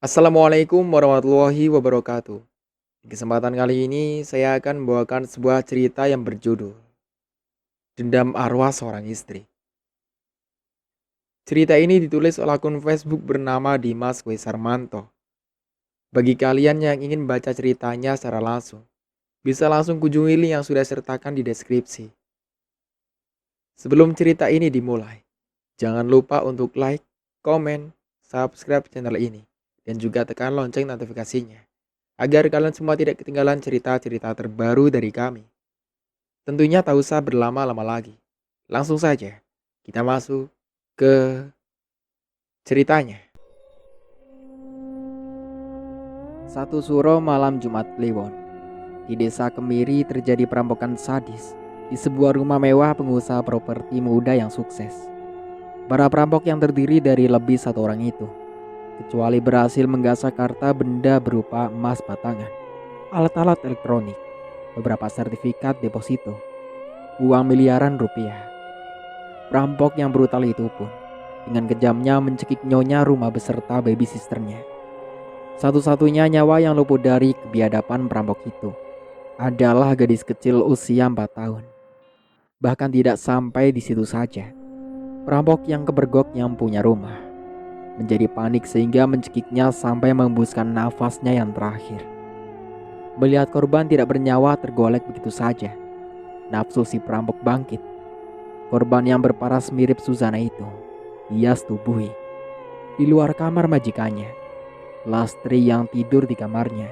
Assalamualaikum warahmatullahi wabarakatuh. Di kesempatan kali ini saya akan membawakan sebuah cerita yang berjudul Dendam Arwah Seorang Istri. Cerita ini ditulis oleh akun Facebook bernama Dimas Wesarmanto. Bagi kalian yang ingin baca ceritanya secara langsung, bisa langsung kunjungi link yang sudah sertakan di deskripsi. Sebelum cerita ini dimulai, jangan lupa untuk like, komen, subscribe channel ini, dan juga tekan lonceng notifikasinya agar kalian semua tidak ketinggalan cerita-cerita terbaru dari kami. Tentunya tak usah berlama-lama lagi. Langsung saja kita masuk ke ceritanya. Satu suro malam Jumat Kliwon, di desa Kemiri terjadi perampokan sadis di sebuah rumah mewah pengusaha properti muda yang sukses. Para perampok yang terdiri dari lebih satu orang itu, kecuali berhasil menggasak harta benda berupa emas batangan, alat-alat elektronik, beberapa sertifikat deposito, uang miliaran rupiah. Perampok yang brutal itu pun dengan kejamnya mencekik nyonya rumah beserta baby sisternya. Satu-satunya nyawa yang luput dari kebiadaban perampok itu adalah gadis kecil usia 4 tahun. Bahkan tidak sampai di situ saja. Perampok yang kebergok yang punya rumah menjadi panik sehingga mencekiknya sampai mengembuskan nafasnya yang terakhir. Melihat korban tidak bernyawa tergolek begitu saja, nafsu si perampok bangkit. Korban yang berparas mirip Suzana itu ia setubuhi di luar kamar majikannya. Lastri yang tidur di kamarnya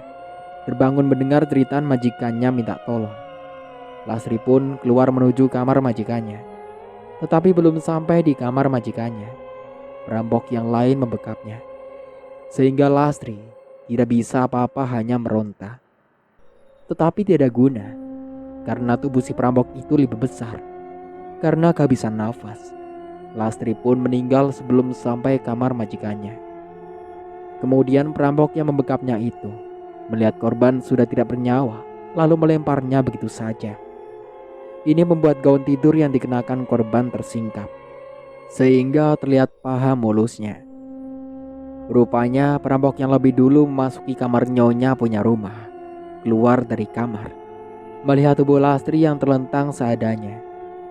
terbangun mendengar jeritan majikannya minta tolong. Lastri pun keluar menuju kamar majikannya. Tetapi belum sampai di kamar majikannya, perampok yang lain membekapnya. Sehingga Lastri tidak bisa apa-apa, hanya meronta. Tetapi tidak guna, karena tubuh si perampok itu lebih besar. Karena kehabisan nafas, Lastri pun meninggal sebelum sampai kamar majikannya. Kemudian perampok yang membekapnya itu melihat korban sudah tidak bernyawa, lalu melemparnya begitu saja. Ini membuat gaun tidur yang dikenakan korban tersingkap, sehingga terlihat paha mulusnya. Rupanya perampok yang lebih dulu memasuki kamar nyonya punya rumah, keluar dari kamar, melihat tubuh Lastri yang terlentang seadanya,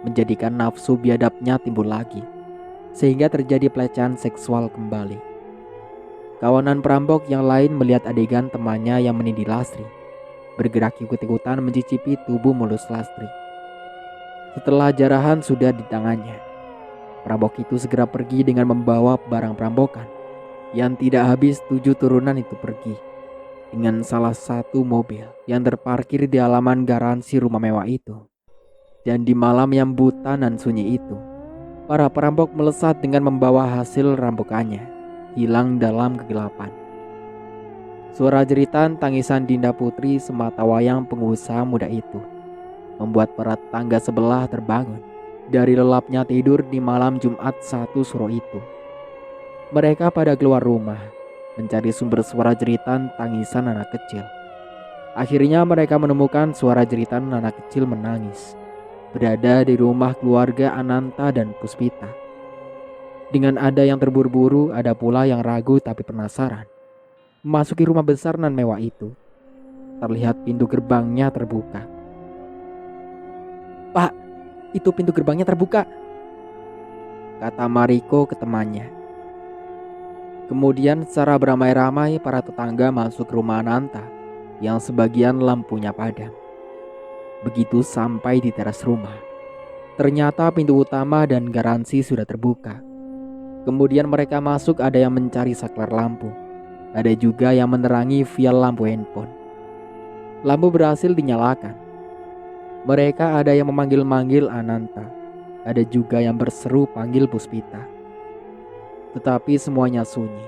menjadikan nafsu biadabnya timbul lagi, sehingga terjadi pelecehan seksual kembali. Kawanan perampok yang lain melihat adegan temannya yang menindih Lastri, bergerak ikut-ikutan mencicipi tubuh mulus Lastri. Setelah jarahan sudah di tangannya, perampok itu segera pergi dengan membawa barang perampokan yang tidak habis 7 turunan itu pergi dengan salah satu mobil yang terparkir di halaman garansi rumah mewah itu. Dan di malam yang buta dan sunyi itu, para perampok melesat dengan membawa hasil rampokannya hilang dalam kegelapan. Suara jeritan tangisan Dinda Putri sematawayang pengusaha muda itu membuat para tetangga sebelah terbangun dari lelapnya tidur di malam Jumat satu suro itu. Mereka pada keluar rumah mencari sumber suara jeritan tangisan anak kecil. Akhirnya mereka menemukan suara jeritan anak kecil menangis berada di rumah keluarga Ananta dan Puspita. Dengan ada yang terburu-buru, ada pula yang ragu tapi penasaran. Memasuki rumah besar nan mewah itu, terlihat pintu gerbangnya terbuka. "Pak, itu pintu gerbangnya terbuka," kata Mariko ke temannya. Kemudian secara beramai-ramai para tetangga masuk ke rumah Ananta yang sebagian lampunya padam. Begitu sampai di teras rumah, ternyata pintu utama dan garansi sudah terbuka. Kemudian mereka masuk, ada yang mencari saklar lampu, ada juga yang menerangi via lampu handphone. Lampu berhasil dinyalakan. Mereka ada yang memanggil-manggil Ananta, ada juga yang berseru panggil Puspita. Tetapi semuanya sunyi.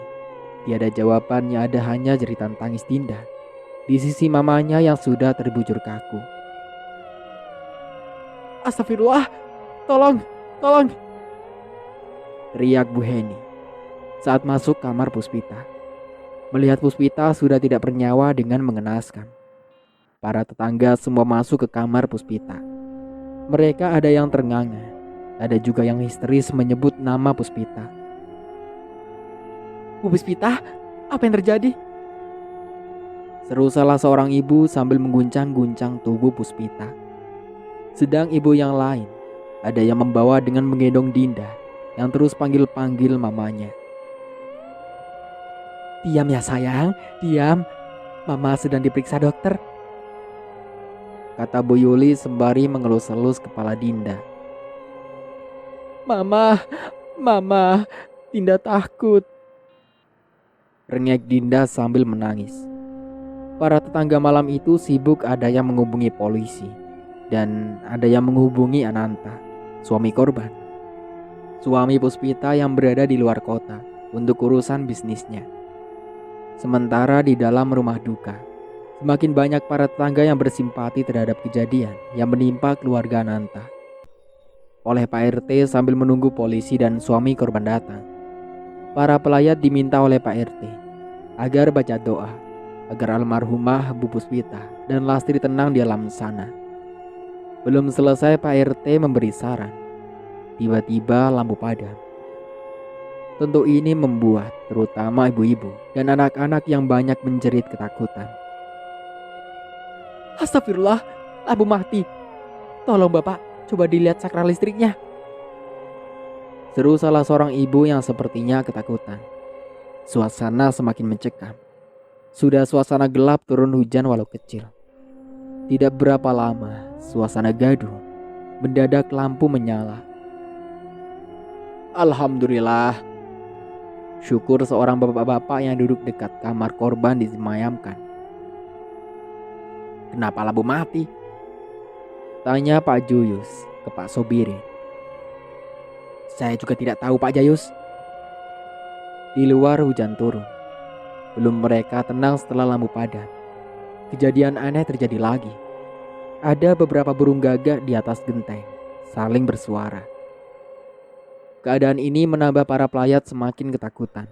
Tiada jawabannya, ada hanya jeritan tangis Dinda di sisi mamanya yang sudah terbujur kaku. "Astagfirullah, tolong, tolong!" teriak Bu Heni saat masuk kamar Puspita. Melihat Puspita sudah tidak bernyawa dengan mengenaskan. Para tetangga semua masuk ke kamar Puspita. Mereka ada yang ternganga, ada juga yang histeris menyebut nama Puspita. "Bu Puspita, Apa yang terjadi? Seru salah seorang ibu sambil mengguncang-guncang tubuh Puspita. Sedang ibu yang lain, ada yang membawa dengan menggendong Dinda yang terus panggil-panggil mamanya. Diam ya sayang, diam. Mama sedang diperiksa dokter, kata Bu Yuli sembari mengelus-elus kepala Dinda. Mama, Dinda takut, rengek Dinda sambil menangis. Para tetangga malam itu sibuk, ada yang menghubungi polisi dan ada yang menghubungi Ananta, suami korban. Suami Puspita yang berada di luar kota untuk urusan bisnisnya. Sementara di dalam rumah duka, semakin banyak para tetangga yang bersimpati terhadap kejadian yang menimpa keluarga Ananta. Oleh Pak RT sambil menunggu polisi dan suami korban datang, para pelayat diminta oleh Pak RT agar baca doa agar almarhumah Bu Puspita dan Lastri tenang di alam sana. Belum selesai Pak RT memberi saran, tiba-tiba lampu padam. Tentu ini membuat terutama ibu-ibu dan anak-anak yang banyak menjerit ketakutan. Astagfirullah, lampu mati. Tolong Bapak, coba dilihat sakral listriknya, seru salah seorang ibu yang sepertinya ketakutan. Suasana semakin mencekam. Sudah suasana gelap, turun hujan walau kecil. Tidak berapa lama, suasana gaduh. Mendadak lampu menyala. Alhamdulillah. Syukur seorang bapak-bapak yang duduk dekat kamar korban disemayamkan. Kenapa lampu mati? Tanya Pak Juyus ke Pak Sobirin. Saya juga tidak tahu Pak Jayus. Di luar hujan turun. Belum mereka tenang setelah lampu padam, kejadian aneh terjadi lagi. Ada beberapa burung gagak di atas genteng, saling bersuara. Keadaan ini menambah para pelayat semakin ketakutan.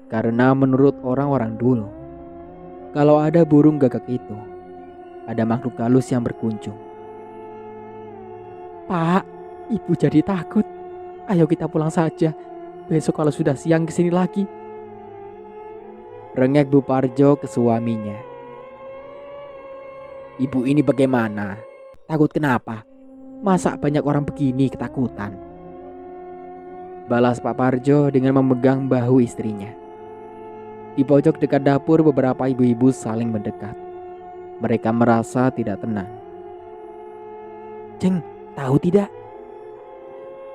Karena menurut orang-orang dulu, kalau ada burung gagak itu, ada makhluk halus yang berkunjung. Pak, Ibu jadi takut. Ayo kita pulang saja. Besok kalau sudah siang kesini lagi, rengek Bu Parjo ke suaminya. Ibu ini bagaimana? Takut kenapa? Masa banyak orang begini ketakutan? Balas Pak Parjo dengan memegang bahu istrinya. Di pojok dekat dapur beberapa ibu-ibu saling mendekat. Mereka merasa tidak tenang. Ceng, tahu tidak?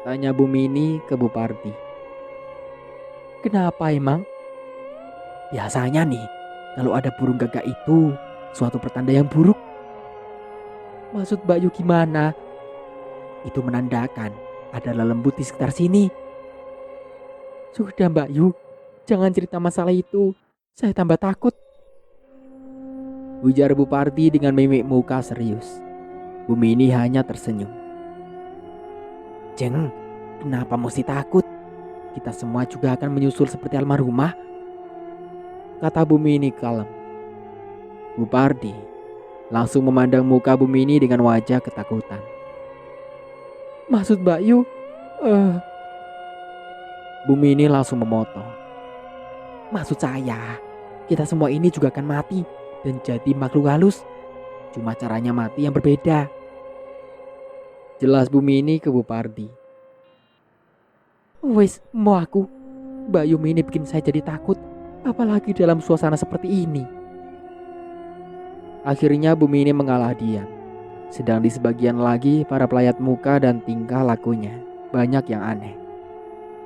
Tanya Bu Mini ke Bu Parti. Kenapa emang? Biasanya nih, kalau ada burung gagak itu suatu pertanda yang buruk. Maksud Mbak Yu gimana? Itu menandakan ada lelembut di sekitar sini. Sudah Mbak Yu, jangan cerita masalah itu. Saya tambah takut, ujar Bu Parti dengan mimik muka serius. Bu Mini hanya tersenyum. Jeng, kenapa mesti takut? Kita semua juga akan menyusul seperti almarhumah, kata Bu Mini kalem. Bu Pardi langsung memandang muka Bu Mini dengan wajah ketakutan. Maksud Mbak Yu? Bu Mini langsung memotong. Maksud saya, kita semua ini juga akan mati dan jadi makhluk halus. Cuma caranya mati yang berbeda, jelas Bu Mini ke Bu Pardi. Wes, mau aku. Mbak Yu ini bikin saya jadi takut, apalagi dalam suasana seperti ini. Akhirnya Bu Mini mengalah diam. Sedang di sebagian lagi para pelayat muka dan tingkah lakunya banyak yang aneh.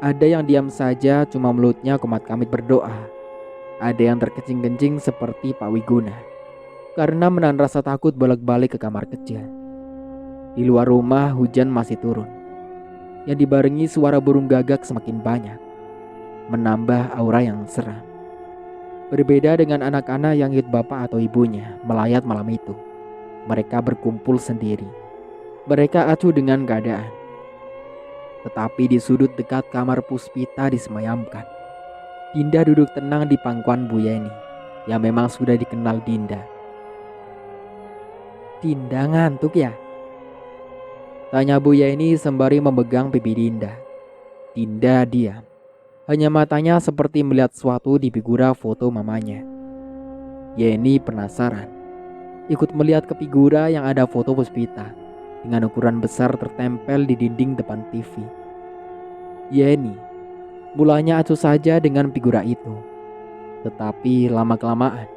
Ada yang diam saja cuma mulutnya komat-kamit berdoa. Ada yang terkencing-kencing seperti Pak Wiguna karena menahan rasa takut bolak-balik ke kamar kecil. Di luar rumah hujan masih turun, yang dibarengi suara burung gagak semakin banyak, menambah aura yang seram. Berbeda dengan anak-anak yang ikut bapak atau ibunya melayat malam itu. Mereka berkumpul sendiri. Mereka acuh dengan keadaan. Tetapi di sudut dekat kamar Puspita disemayamkan, Dinda duduk tenang di pangkuan Bu Yeni, yang memang sudah dikenal Dinda. Dinda ngantuk ya? Tanya Bu Yeni sembari memegang pipi Dinda. Dinda diam. Hanya matanya seperti melihat sesuatu di figura foto mamanya. Yeni penasaran, ikut melihat ke figura yang ada foto Puspita dengan ukuran besar tertempel di dinding depan TV. Yeni mulanya acuh saja dengan figura itu, tetapi lama-kelamaan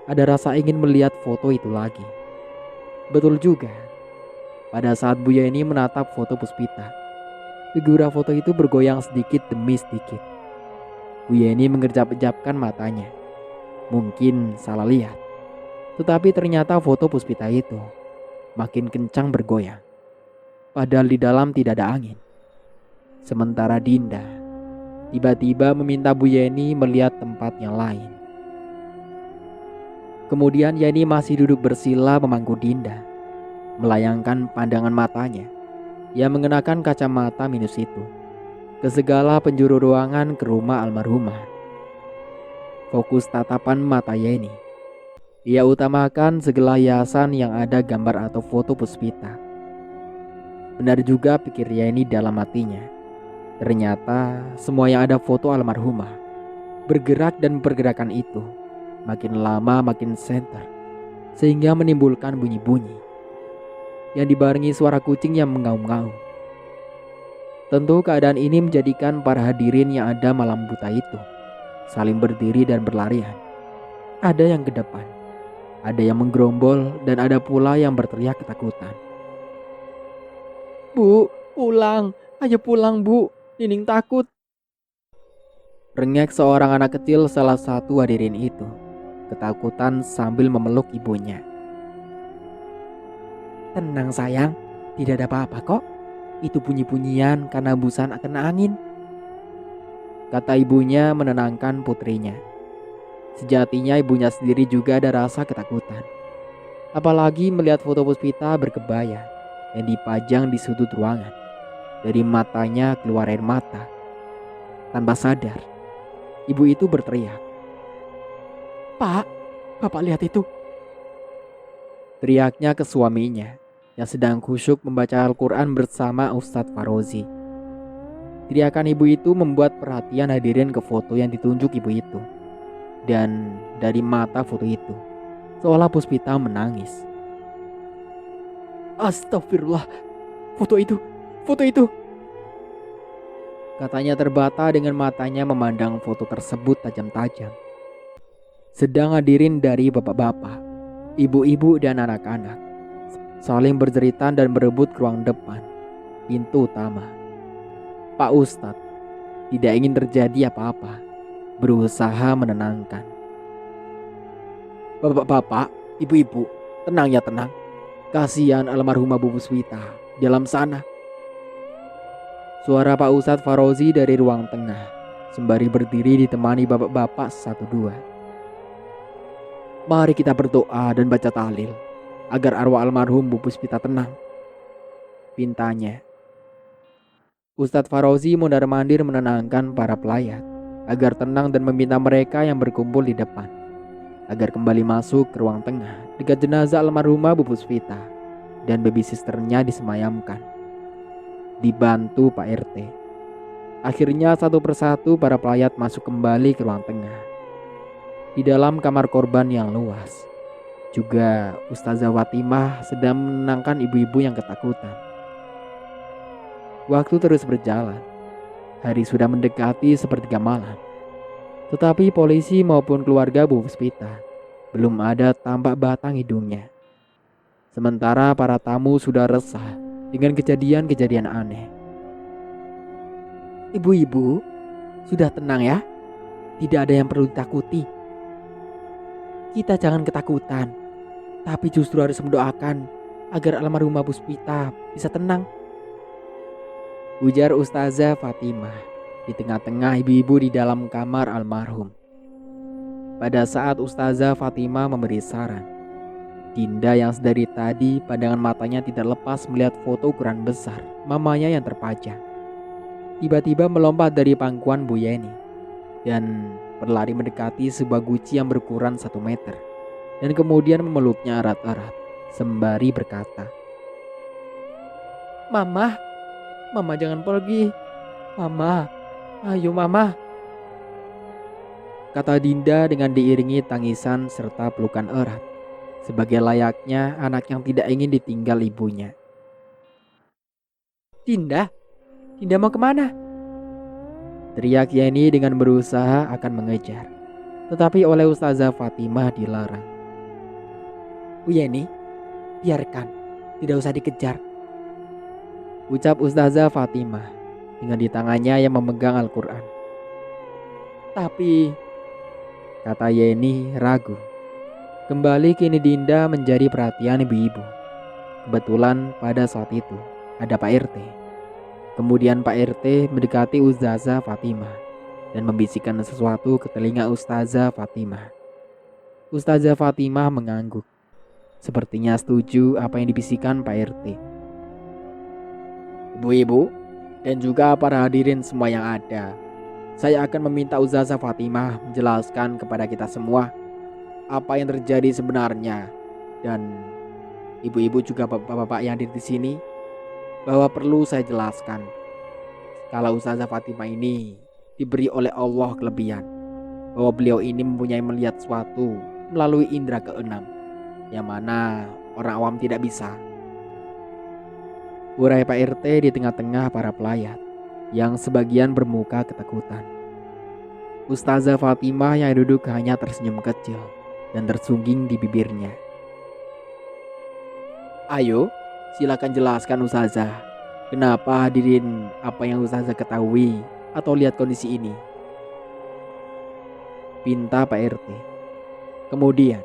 ada rasa ingin melihat foto itu lagi. Betul juga, pada saat Bu Yeni menatap foto Puspita, figura foto itu bergoyang sedikit demi sedikit. Bu Yeni mengerjap-gerjapkan matanya. Mungkin salah lihat, tetapi ternyata foto Puspita itu makin kencang bergoyang. Padahal di dalam tidak ada angin. Sementara Dinda tiba-tiba meminta Bu Yeni melihat tempat yang lain. Kemudian Yeni masih duduk bersila memangku Dinda, melayangkan pandangan matanya yang mengenakan kacamata minus itu ke segala penjuru ruangan ke rumah almarhumah. Fokus tatapan mata Yeni, ia utamakan segala hiasan yang ada gambar atau foto Puspita. Benar juga pikir Yeni dalam hatinya. Ternyata semua yang ada foto almarhumah bergerak, dan pergerakan itu makin lama makin senter, sehingga menimbulkan bunyi-bunyi yang dibarengi suara kucing yang mengaum-ngaum. Tentu keadaan ini menjadikan para hadirin yang ada malam buta itu saling berdiri dan berlarian. Ada yang ke depan, ada yang menggerombol, dan ada pula yang berteriak ketakutan. "Bu, pulang, ayo pulang Bu, Nining takut," rengek seorang anak kecil salah satu hadirin itu, ketakutan sambil memeluk ibunya. "Tenang sayang, tidak ada apa-apa kok. Itu bunyi-bunyian karena busan kena angin," kata ibunya menenangkan putrinya. Sejatinya ibunya sendiri juga ada rasa ketakutan. Apalagi melihat foto Puspita berkebaya yang dipajang di sudut ruangan. Dari matanya keluar air mata. Tanpa sadar, ibu itu berteriak, "Pak, Bapak lihat itu." Teriaknya ke suaminya yang sedang khusyuk membaca Al-Quran bersama Ustadz Farozi. Teriakan ibu itu membuat perhatian hadirin ke foto yang ditunjuk ibu itu. Dan dari mata foto itu, seolah Puspita menangis. "Astagfirullah, foto itu, katanya terbata dengan matanya memandang foto tersebut tajam-tajam. Sedang hadirin dari bapak-bapak, ibu-ibu, dan anak-anak saling berjeritan dan berebut ke ruang depan, pintu utama. Pak Ustadz tidak ingin terjadi apa-apa, berusaha menenangkan. "Bapak-bapak, ibu-ibu, tenang ya, tenang. Kasihan almarhumah Bu Puspita di dalam sana." Suara Pak Ustadz Farozi dari ruang tengah sembari berdiri ditemani bapak-bapak satu dua. "Mari kita berdoa dan baca tahlil agar arwah almarhum Bu Puspita tenang," pintanya. Ustadz Farozi mondar-mandir menenangkan para pelayat agar tenang dan meminta mereka yang berkumpul di depan agar kembali masuk ke ruang tengah dekat jenazah almarhumah Bu Puspita dan baby sisternya disemayamkan. Dibantu Pak RT. Akhirnya satu persatu para pelayat masuk kembali ke ruang tengah. Di dalam kamar korban yang luas, juga Ustazah Fatimah sedang menenangkan ibu-ibu yang ketakutan. Waktu terus berjalan. Hari sudah mendekati sepertiga malam. Tetapi polisi maupun keluarga Bu Puspita belum ada tampak batang hidungnya. Sementara para tamu sudah resah dengan kejadian-kejadian aneh. "Ibu-ibu, sudah tenang ya. Tidak ada yang perlu ditakuti. Kita jangan ketakutan, tapi justru harus mendoakan agar almarhumah Puspita bisa tenang," ujar Ustazah Fatimah di tengah-tengah ibu-ibu di dalam kamar almarhum. Pada saat Ustazah Fatimah memberi saran, Dinda yang sedari tadi pandangan matanya tidak lepas melihat foto ukuran besar mamanya yang terpajang, tiba-tiba melompat dari pangkuan Bu Yeni dan berlari mendekati sebuah guci yang berukuran 1 meter dan kemudian memeluknya erat-erat sembari berkata, Mama jangan pergi. Mama, ayo Mama, kata Dinda dengan diiringi tangisan serta pelukan erat, sebagai layaknya anak yang tidak ingin ditinggal ibunya. Dinda, Dinda mau kemana? Teriak Yeni dengan berusaha akan mengejar, tetapi oleh Ustazah Fatimah dilarang. Bu Yeni, biarkan, tidak usah dikejar, ucap Ustazah Fatimah dengan di tangannya yang memegang Al-Quran. Tapi, kata Yeni ragu. Kembali kini Dinda menjadi perhatian ibu-ibu. Kebetulan pada saat itu ada Pak RT. Kemudian Pak RT mendekati Ustazah Fatimah dan membisikkan sesuatu ke telinga Ustazah Fatimah. Ustazah Fatimah mengangguk. Sepertinya setuju apa yang dibisikkan Pak RT. Ibu-ibu dan juga para hadirin semua yang ada, saya akan meminta Ustazah Fatimah menjelaskan kepada kita semua apa yang terjadi sebenarnya, dan ibu-ibu juga bapak-bapak yang hadir di sini, bahwa perlu saya jelaskan kalau Ustazah Fatimah ini diberi oleh Allah kelebihan, bahwa beliau ini mempunyai melihat sesuatu melalui indera keenam, yang mana orang awam tidak bisa. Urai Pak RT di tengah-tengah para pelayat yang sebagian bermuka ketakutan. Ustazah Fatimah yang duduk hanya tersenyum kecil dan tersungging di bibirnya. Ayo, silakan jelaskan Ustazah. Kenapa hadirin apa yang Ustazah ketahui atau lihat kondisi ini? Pinta Pak RT. Kemudian,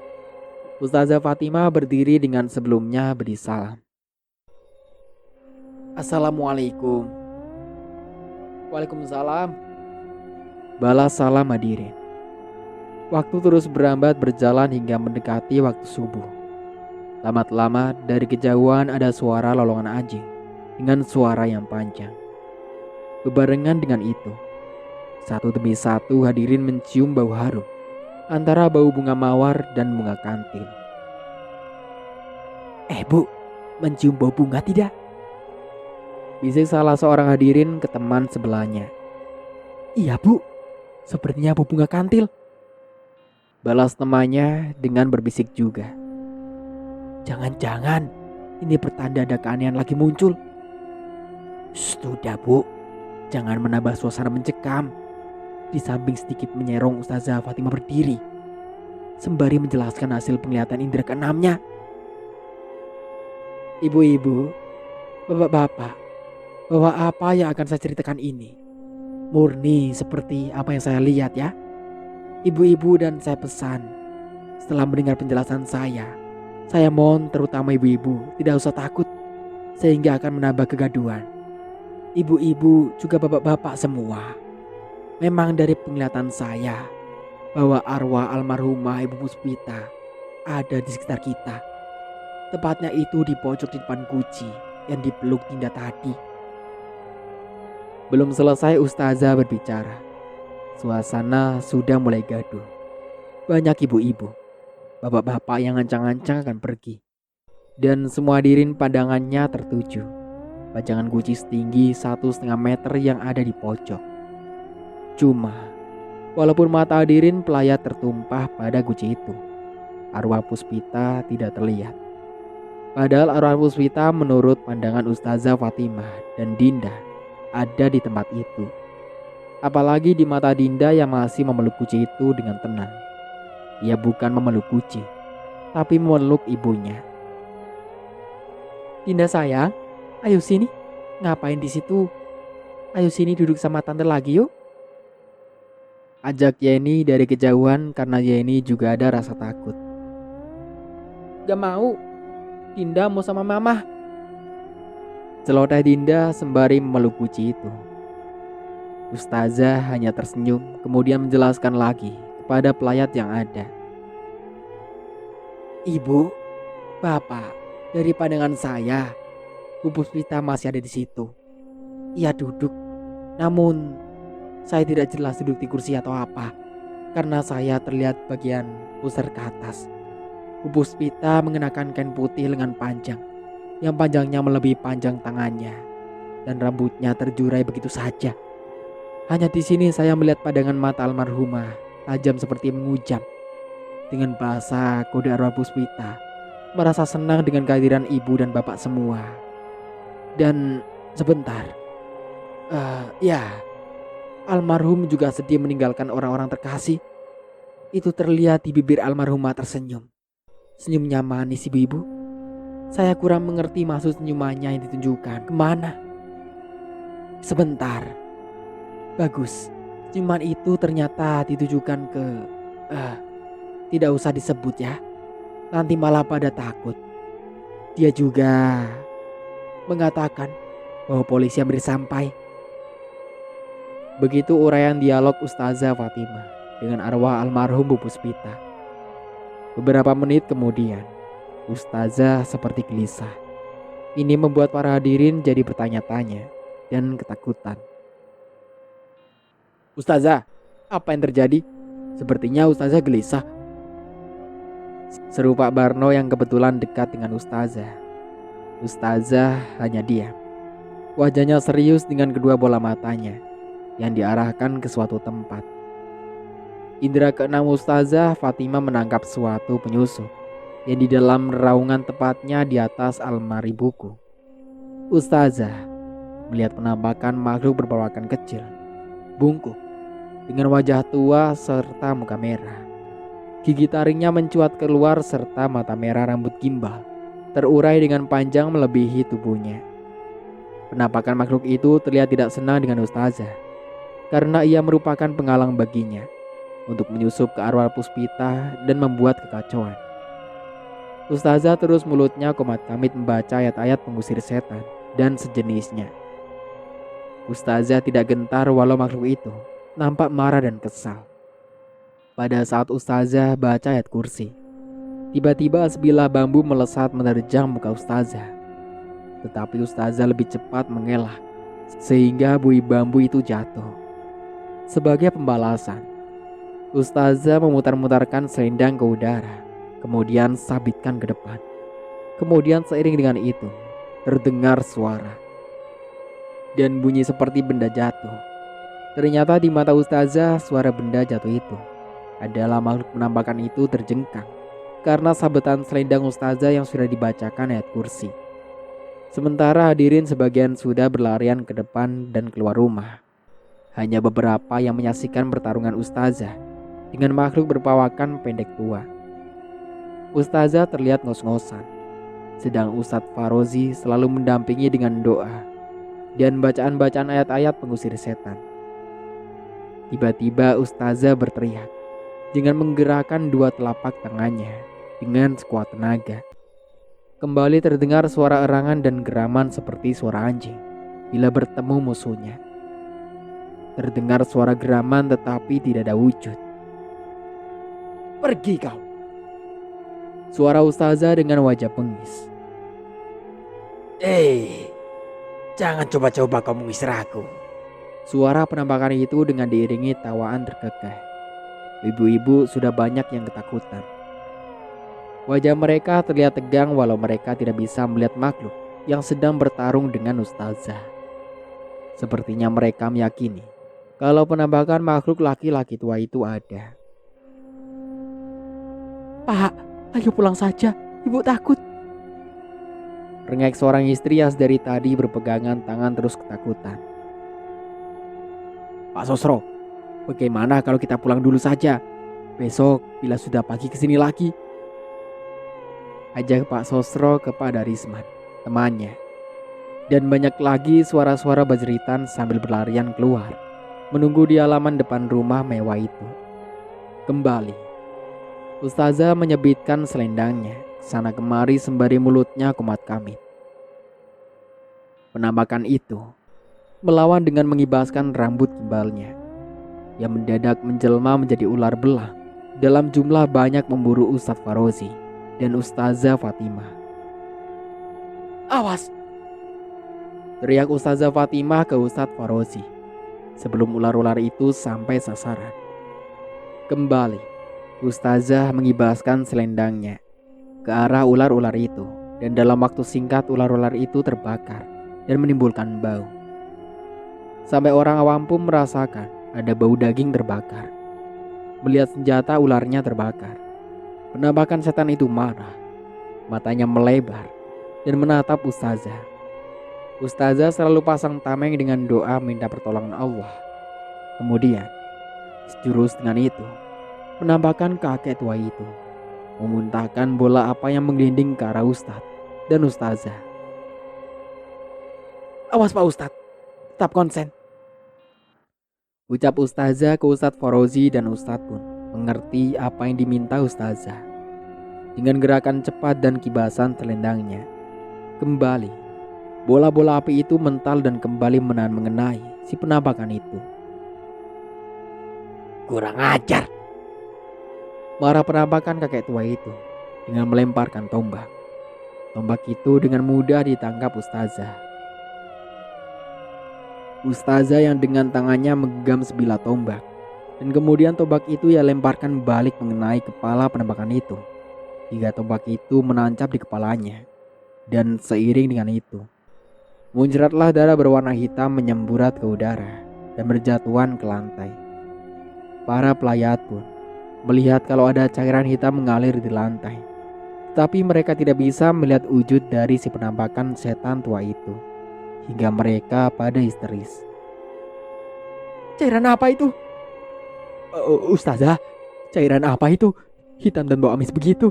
Ustazah Fatimah berdiri dengan sebelumnya beri salam. Assalamualaikum. Waalaikumsalam. Balas salam hadirin. Waktu terus berambat berjalan hingga mendekati waktu subuh. Lama-lama dari kejauhan ada suara lolongan anjing dengan suara yang panjang. Bebarengan dengan itu, satu demi satu hadirin mencium bau harum antara bau bunga mawar dan bunga kantil. Bu, mencium bau bunga tidak? Bisik salah seorang hadirin ke teman sebelahnya. Iya bu, sepertinya bau bunga kantil, balas temannya dengan berbisik juga. Jangan-jangan ini pertanda ada keanehan lagi muncul. Sudah bu, jangan menambah suasana mencekam. Di samping sedikit menyerong Ustazah Fatimah berdiri, sembari menjelaskan hasil penglihatan indera keenamnya. Ibu-ibu, bapak-bapak, bahwa apa yang akan saya ceritakan ini murni seperti apa yang saya lihat ya. Ibu-ibu dan saya pesan, setelah mendengar penjelasan saya mohon terutama ibu-ibu tidak usah takut, sehingga akan menambah kegaduhan. Ibu-ibu juga bapak-bapak semua, memang dari penglihatan saya bahwa arwah almarhumah Ibu Puspita ada di sekitar kita. Tepatnya itu di pojok di depan guci yang dipeluk Dinda tadi. Belum selesai Ustazah berbicara, suasana sudah mulai gaduh. Banyak ibu-ibu, bapak-bapak yang ancang-ancang akan pergi, dan semua hadirin pandangannya tertuju pajangan guci setinggi 1,5 meter yang ada di pojok. Cuma, walaupun mata hadirin pelayat tertumpah pada guci itu, arwah Puspita tidak terlihat. Padahal arwah Puspita menurut pandangan Ustazah Fatimah dan Dinda ada di tempat itu. Apalagi di mata Dinda yang masih memeluk guci itu dengan tenang. Ia bukan memeluk guci, tapi memeluk ibunya. Dinda sayang, ayo sini. Ngapain di situ? Ayo sini duduk sama tante lagi yuk. Ajak Yeni dari kejauhan karena Yeni juga ada rasa takut. Gak mau. Dinda mau sama mama. Celoteh Dinda sembari memeluk guci itu. Ustazah hanya tersenyum kemudian menjelaskan lagi kepada pelayat yang ada. Ibu, bapak, dari pandangan saya, Bu Puspita masih ada di situ. Ia duduk, namun saya tidak jelas duduk di kursi atau apa, karena saya terlihat bagian pusar ke atas. Bu Puspita mengenakan kain putih lengan panjang, yang panjangnya melebihi panjang tangannya, dan rambutnya terjurai begitu saja. Hanya di sini saya melihat pandangan mata almarhumah tajam seperti mengujam. Dengan bahasa kode arwah Puspita, merasa senang dengan kehadiran ibu dan bapak semua. Dan sebentar, ya, almarhum juga sedih meninggalkan orang-orang terkasih. Itu terlihat di bibir almarhumah tersenyum. Senyumnya manis ibu-ibu. Saya kurang mengerti maksud senyumannya yang ditunjukkan. Kemana? Sebentar. Bagus. Senyuman itu ternyata ditujukan ke... tidak usah disebut ya. Nanti malah pada takut. Dia juga mengatakan bahwa polisi yang beri sampai. Begitu uraian dialog Ustazah Fatimah dengan arwah almarhum Bu Puspita. Beberapa menit kemudian, Ustazah seperti gelisah. Ini membuat para hadirin jadi bertanya-tanya dan ketakutan. Ustazah, apa yang terjadi? Sepertinya Ustazah gelisah. Seru Pak Barno yang kebetulan dekat dengan Ustazah. Ustazah hanya diam. Wajahnya serius dengan kedua bola matanya yang diarahkan ke suatu tempat. Indra keenam Ustazah Fatimah menangkap suatu penyusup yang di dalam raungan tepatnya di atas almari buku. Ustazah melihat penampakan makhluk berperawakan kecil, bungkuk, dengan wajah tua serta muka merah. Gigi taringnya mencuat keluar serta mata merah rambut gimbal terurai dengan panjang melebihi tubuhnya. Penampakan makhluk itu terlihat tidak senang dengan Ustazah karena ia merupakan penghalang baginya untuk menyusup ke arwah Puspita dan membuat kekacauan. Ustazah terus mulutnya komat kamit membaca ayat-ayat pengusir setan dan sejenisnya. Ustazah tidak gentar walau makhluk itu nampak marah dan kesal. Pada saat Ustazah baca ayat kursi, tiba-tiba sebilah bambu melesat menerjang muka Ustazah. Tetapi Ustazah lebih cepat mengelak sehingga buih bambu itu jatuh. Sebagai pembalasan, Ustazah memutar-mutarkan selendang ke udara, kemudian sabitkan ke depan. Kemudian seiring dengan itu, terdengar suara dan bunyi seperti benda jatuh. Ternyata di mata Ustazah, suara benda jatuh itu adalah makhluk penampakan itu terjengkang karena sabetan selendang Ustazah yang sudah dibacakan ayat kursi. Sementara hadirin sebagian sudah berlarian ke depan dan keluar rumah. Hanya beberapa yang menyaksikan pertarungan Ustazah dengan makhluk berpawakan pendek tua. Ustazah terlihat ngos-ngosan, sedang Ustadz Farozi selalu mendampingi dengan doa dan bacaan-bacaan ayat-ayat pengusir setan. Tiba-tiba Ustazah berteriak dengan menggerakkan dua telapak tangannya dengan sekuat tenaga. Kembali terdengar suara erangan dan geraman seperti suara anjing bila bertemu musuhnya. Terdengar suara geraman tetapi tidak ada wujud. Pergi kau! Suara Ustazah dengan wajah bengis. Jangan coba-coba kau mengusir aku. Suara penampakan itu dengan diiringi tawaan terkekeh. Ibu-ibu sudah banyak yang ketakutan. Wajah mereka terlihat tegang walau mereka tidak bisa melihat makhluk yang sedang bertarung dengan Ustazah. Sepertinya mereka meyakini kalau penampakan makhluk laki-laki tua itu ada. Pak, ayo pulang saja, ibu takut. Rengek seorang istri yang dari tadi berpegangan tangan terus ketakutan. Pak Sosro, bagaimana kalau kita pulang dulu saja? Besok bila sudah pagi kesini lagi. Ajak Pak Sosro kepada Risman, temannya. Dan banyak lagi suara-suara bajeritan sambil berlarian keluar, menunggu di halaman depan rumah mewah itu. Kembali, Ustazah menyebitkan selendangnya sana kemari sembari mulutnya kumat kamit. Penampakan itu melawan dengan mengibaskan rambut gimbalnya yang mendadak menjelma menjadi ular belang dalam jumlah banyak memburu Ustadz Farozi dan Ustazah Fatimah. Awas! Teriak Ustazah Fatimah ke Ustadz Farozi sebelum ular-ular itu sampai sasaran. Kembali, Ustazah mengibaskan selendangnya ke arah ular-ular itu dan dalam waktu singkat ular-ular itu terbakar dan menimbulkan bau. Sampai orang awam pun merasakan ada bau daging terbakar. melihat senjata ularnya terbakar. Penampakan setan itu marah. Matanya melebar dan menatap ustazah. Ustazah selalu pasang tameng dengan doa minta pertolongan Allah. Kemudian, sejurus dengan itu, penampakan kakek tua itu memuntahkan bola apa yang menggelinding ke arah ustadz dan ustazah. "Awas Pak Ustadz, tetap konsen," ucap ustazah ke Ustadz Farozi, dan ustadz pun mengerti apa yang diminta ustazah. Dengan gerakan cepat dan kibasan selendangnya, kembali bola-bola api itu mental dan kembali mengenai si penampakan itu. "Kurang ajar," marah penampakan kakek tua itu dengan melemparkan tombak. Tombak itu dengan mudah ditangkap ustazah. Ustazah yang dengan tangannya menggenggam sebilah tombak, dan kemudian tombak itu ia lemparkan balik mengenai kepala penampakan itu, hingga tombak itu menancap di kepalanya. Dan seiring dengan itu, muncratlah darah berwarna hitam menyemburat ke udara dan berjatuhan ke lantai. Para pelayat pun melihat kalau ada cairan hitam mengalir di lantai, tetapi mereka tidak bisa melihat wujud dari si penampakan setan tua itu, hingga mereka pada histeris. "Cairan apa itu? Ustazah, cairan apa itu? Hitam dan bau amis begitu,"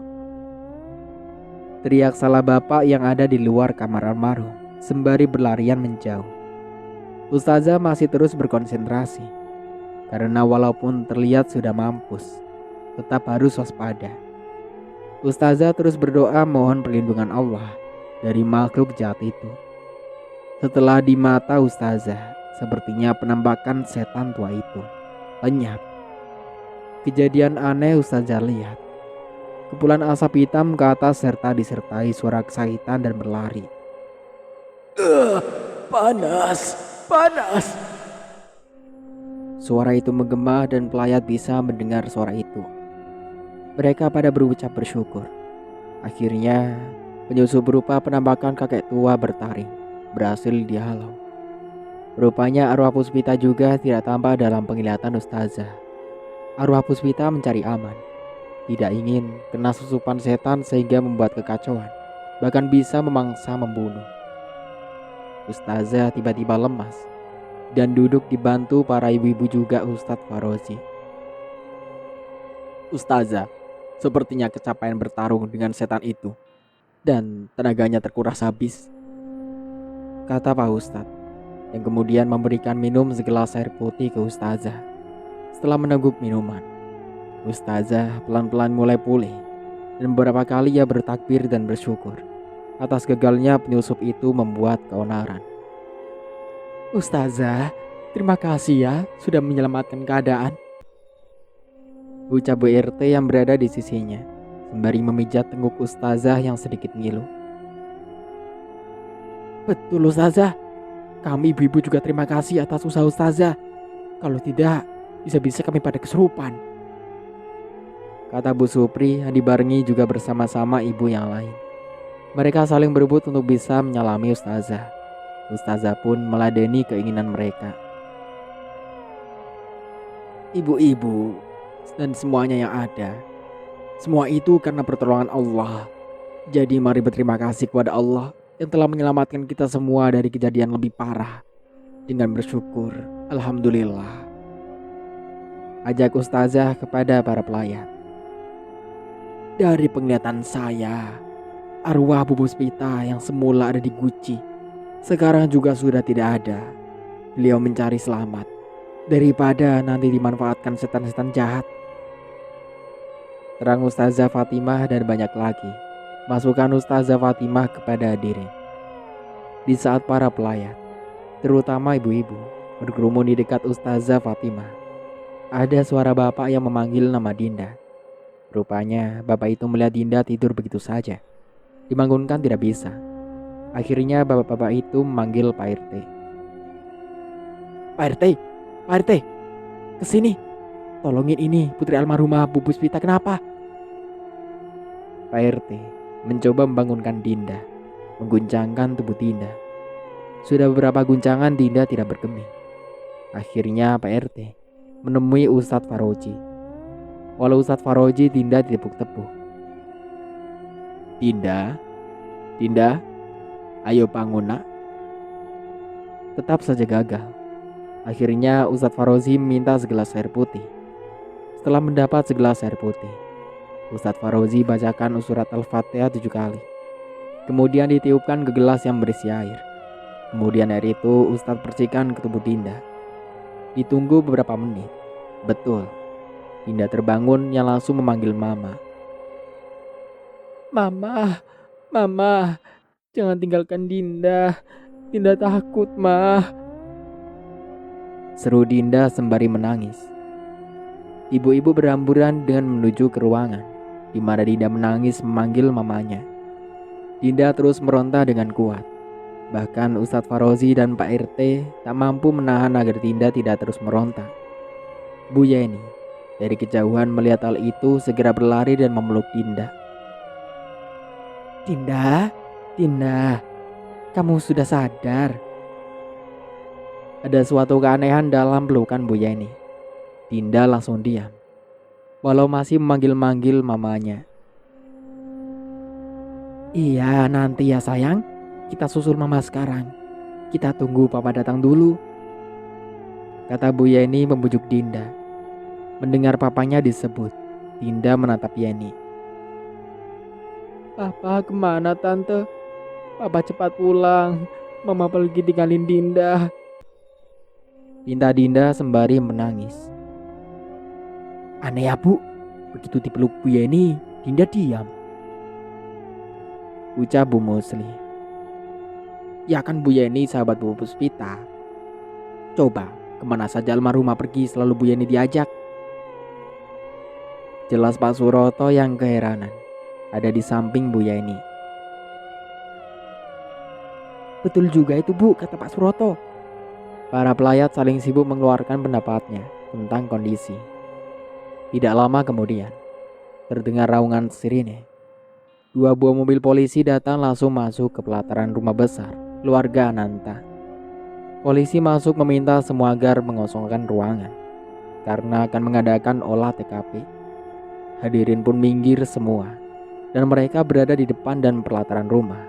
teriak salah bapak yang ada di luar kamar almarhum sembari berlarian menjauh. Ustazah masih terus berkonsentrasi, karena walaupun terlihat sudah mampus, tetap harus waspada. Ustazah terus berdoa mohon perlindungan Allah dari makhluk jahat itu. Setelah di mata ustazah, sepertinya penampakan setan tua itu lenyap. Kejadian aneh ustazah lihat. Kepulan asap hitam ke atas serta disertai suara kesakitan dan berlari. Panas, panas." Suara itu menggema dan pelayat bisa mendengar suara itu. Mereka pada berucap bersyukur. Akhirnya penyusup berupa penampakan kakek tua bertaring berhasil dihalau. Rupanya arwah Puspita juga tidak tampak dalam penglihatan ustazah. Arwah Puspita mencari aman, tidak ingin kena susupan setan sehingga membuat kekacauan, bahkan bisa memangsa membunuh. Ustazah tiba-tiba lemas dan duduk dibantu para ibu-ibu juga Ustadz Farozi. "Ustazah sepertinya kecapean bertarung dengan setan itu dan tenaganya terkuras habis," kata Pak Ustadz, yang kemudian memberikan minum segelas air putih ke ustazah. Setelah meneguk minuman, ustazah pelan-pelan mulai pulih, dan beberapa kali ia bertakbir dan bersyukur atas gagalnya penyusup itu membuat keonaran. "Ustazah, terima kasih ya sudah menyelamatkan keadaan," ucap Bu RT yang berada di sisinya, sembari memijat tengkuk ustazah yang sedikit ngilu. "Betul ustazah, kami ibu-ibu juga terima kasih atas usaha ustazah. Kalau tidak, bisa-bisa kami pada kesurupan," kata Bu Supri yang dibarengi juga bersama-sama ibu yang lain. Mereka saling berebut untuk bisa menyalami ustazah. Ustazah pun meladeni keinginan mereka. "Ibu-ibu dan semuanya yang ada, semua itu karena pertolongan Allah. Jadi mari berterima kasih kepada Allah yang telah menyelamatkan kita semua dari kejadian lebih parah dengan bersyukur. Alhamdulillah," ajak ustazah kepada para pelayan. "Dari penglihatan saya, arwah Bu Puspita yang semula ada di Guci sekarang juga sudah tidak ada. Beliau mencari selamat daripada nanti dimanfaatkan setan-setan jahat," terang Ustazah Fatimah, dan banyak lagi masukan Ustazah Fatimah kepada hadirin. Di saat para pelayat, terutama ibu-ibu, berkerumun di dekat Ustazah Fatimah, ada suara bapak yang memanggil nama Dinda. Rupanya bapak itu melihat Dinda tidur begitu saja, dibangunkan tidak bisa. Akhirnya bapak-bapak itu memanggil Pak RT. Pak RT, kesini, tolongin ini putri almarhumah Bu Puspita kenapa?" Pak RT mencoba membangunkan Dinda, mengguncangkan tubuh Dinda. Sudah beberapa guncangan Dinda tidak bergeming. Akhirnya Pak RT menemui Ustadz Faroji. Walau Ustadz Faroji, Dinda ditepuk-tepuk. Dinda, Dinda, ayo bangun nak. Tetap saja gagal. Akhirnya Ustadz Faroji meminta segelas air putih. Setelah mendapat segelas air putih, Ustadz Faroji bacakan surat Al-Fatihah 7 kali. Kemudian ditiupkan ke gelas yang berisi air. Kemudian air itu Ustadz percikan ke tubuh Dinda. Ditunggu beberapa menit. Betul, Dinda terbangun yang langsung memanggil Mama. Mama, Mama, jangan tinggalkan Dinda. Dinda takut, Ma. Seru Dinda sembari menangis. Ibu-ibu berhamburan dengan menuju ke ruangan di mana Dinda menangis memanggil mamanya. Dinda terus meronta dengan kuat. Bahkan Ustadz Faroji dan Pak RT tak mampu menahan agar Dinda tidak terus meronta. Bu Yeni dari kejauhan melihat hal itu segera berlari dan memeluk Dinda. Dinda, Dinda, kamu sudah sadar. Ada suatu keanehan dalam pelukan Bu Yeni. Dinda langsung diam, walau masih memanggil-manggil mamanya. Iya, nanti ya sayang, kita susul mama sekarang. Kita tunggu papa datang dulu, kata Bu Yeni membujuk Dinda. Mendengar papanya disebut, Dinda menatap Yeni. Papa kemana tante? Papa cepat pulang, mama pergi tinggalin Dinda. Pinta Dinda sembari menangis. Aneh ya Bu, begitu dipeluk Bu Yeni, Dinda diam, ucap Bu Musli. Ya kan Bu Yeni sahabat Bu Puspita. Coba, kemana saja almarhumah pergi selalu Bu Yeni diajak. Jelas Pak Suroto yang keheranan, ada di samping Bu Yeni. Betul juga itu Bu, kata Pak Suroto. Para pelayat saling sibuk mengeluarkan pendapatnya tentang kondisi. Tidak lama kemudian, terdengar raungan sirine. 2 buah mobil polisi datang langsung masuk ke pelataran rumah besar keluarga Ananta. Polisi masuk meminta semua agar mengosongkan ruangan karena akan mengadakan olah TKP. Hadirin pun minggir semua dan mereka berada di depan dan pelataran rumah.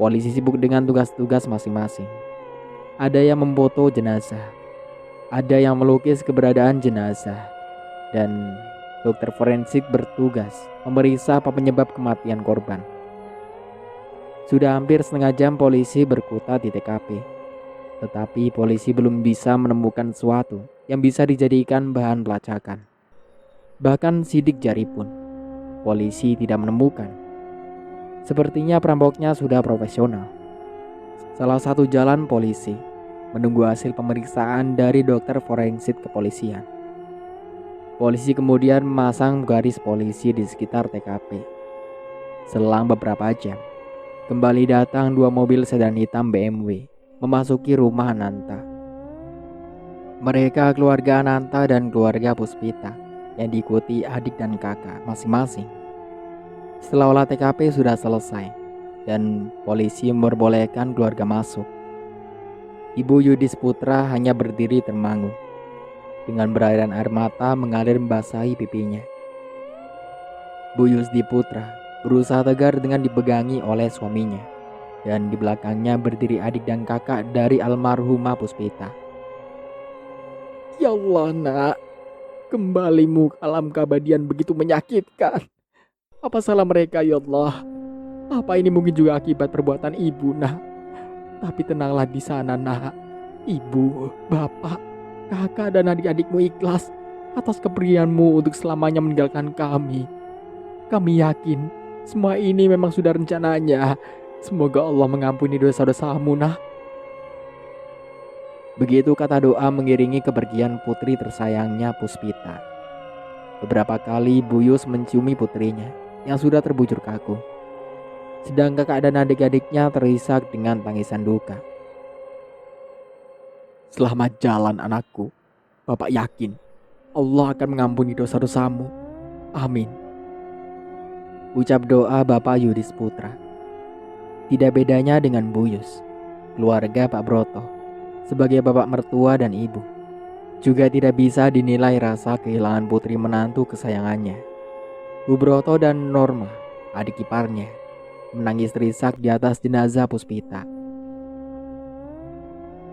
Polisi sibuk dengan tugas-tugas masing-masing. Ada yang memfoto jenazah, ada yang melukis keberadaan jenazah, dan dokter forensik bertugas memeriksa apa penyebab kematian korban. Sudah hampir setengah jam polisi berkutat di TKP, tetapi polisi belum bisa menemukan sesuatu yang bisa dijadikan bahan pelacakan. Bahkan sidik jari pun polisi tidak menemukan. Sepertinya perampoknya sudah profesional. Salah satu jalan polisi menunggu hasil pemeriksaan dari dokter forensik kepolisian. Polisi kemudian memasang garis polisi di sekitar TKP. Selang beberapa jam, kembali datang 2 mobil sedan hitam BMW memasuki rumah Ananta. Mereka keluarga Ananta dan keluarga Puspita yang diikuti adik dan kakak masing-masing. Setelah olah TKP sudah selesai dan polisi memperbolehkan keluarga masuk, Ibu Yudis Putra hanya berdiri termangu dengan berairan air mata mengalir membasahi pipinya. Bu Yusdi Putra berusaha tegar dengan dipegangi oleh suaminya, dan di belakangnya berdiri adik dan kakak dari almarhumah Puspita. Ya Allah nak, kembalimu ke alam keabadian begitu menyakitkan. Apa salah mereka ya Allah? Apa ini mungkin juga akibat perbuatan ibu nak? Tapi tenanglah di sana nak. Ibu, bapak, kakak dan adik-adikmu ikhlas atas kepergianmu untuk selamanya meninggalkan kami. Kami yakin semua ini memang sudah rencananya. Semoga Allah mengampuni dosa-dosamu nah. Begitu kata doa mengiringi kepergian putri tersayangnya Puspita. Beberapa kali Buyus menciumi putrinya yang sudah terbujur kaku. Sedang kakak dan adik-adiknya terisak dengan tangisan duka. Selamat jalan anakku. Bapak yakin Allah akan mengampuni dosa-dosamu. Amin. Ucap doa Bapak Yudis Putra. Tidak bedanya dengan Buyus, keluarga Pak Broto, sebagai bapak mertua dan ibu, Juga tidak bisa dinilai rasa kehilangan putri menantu kesayangannya. Bu Broto dan Norma, adik iparnya, menangis terisak di atas jenazah Puspita.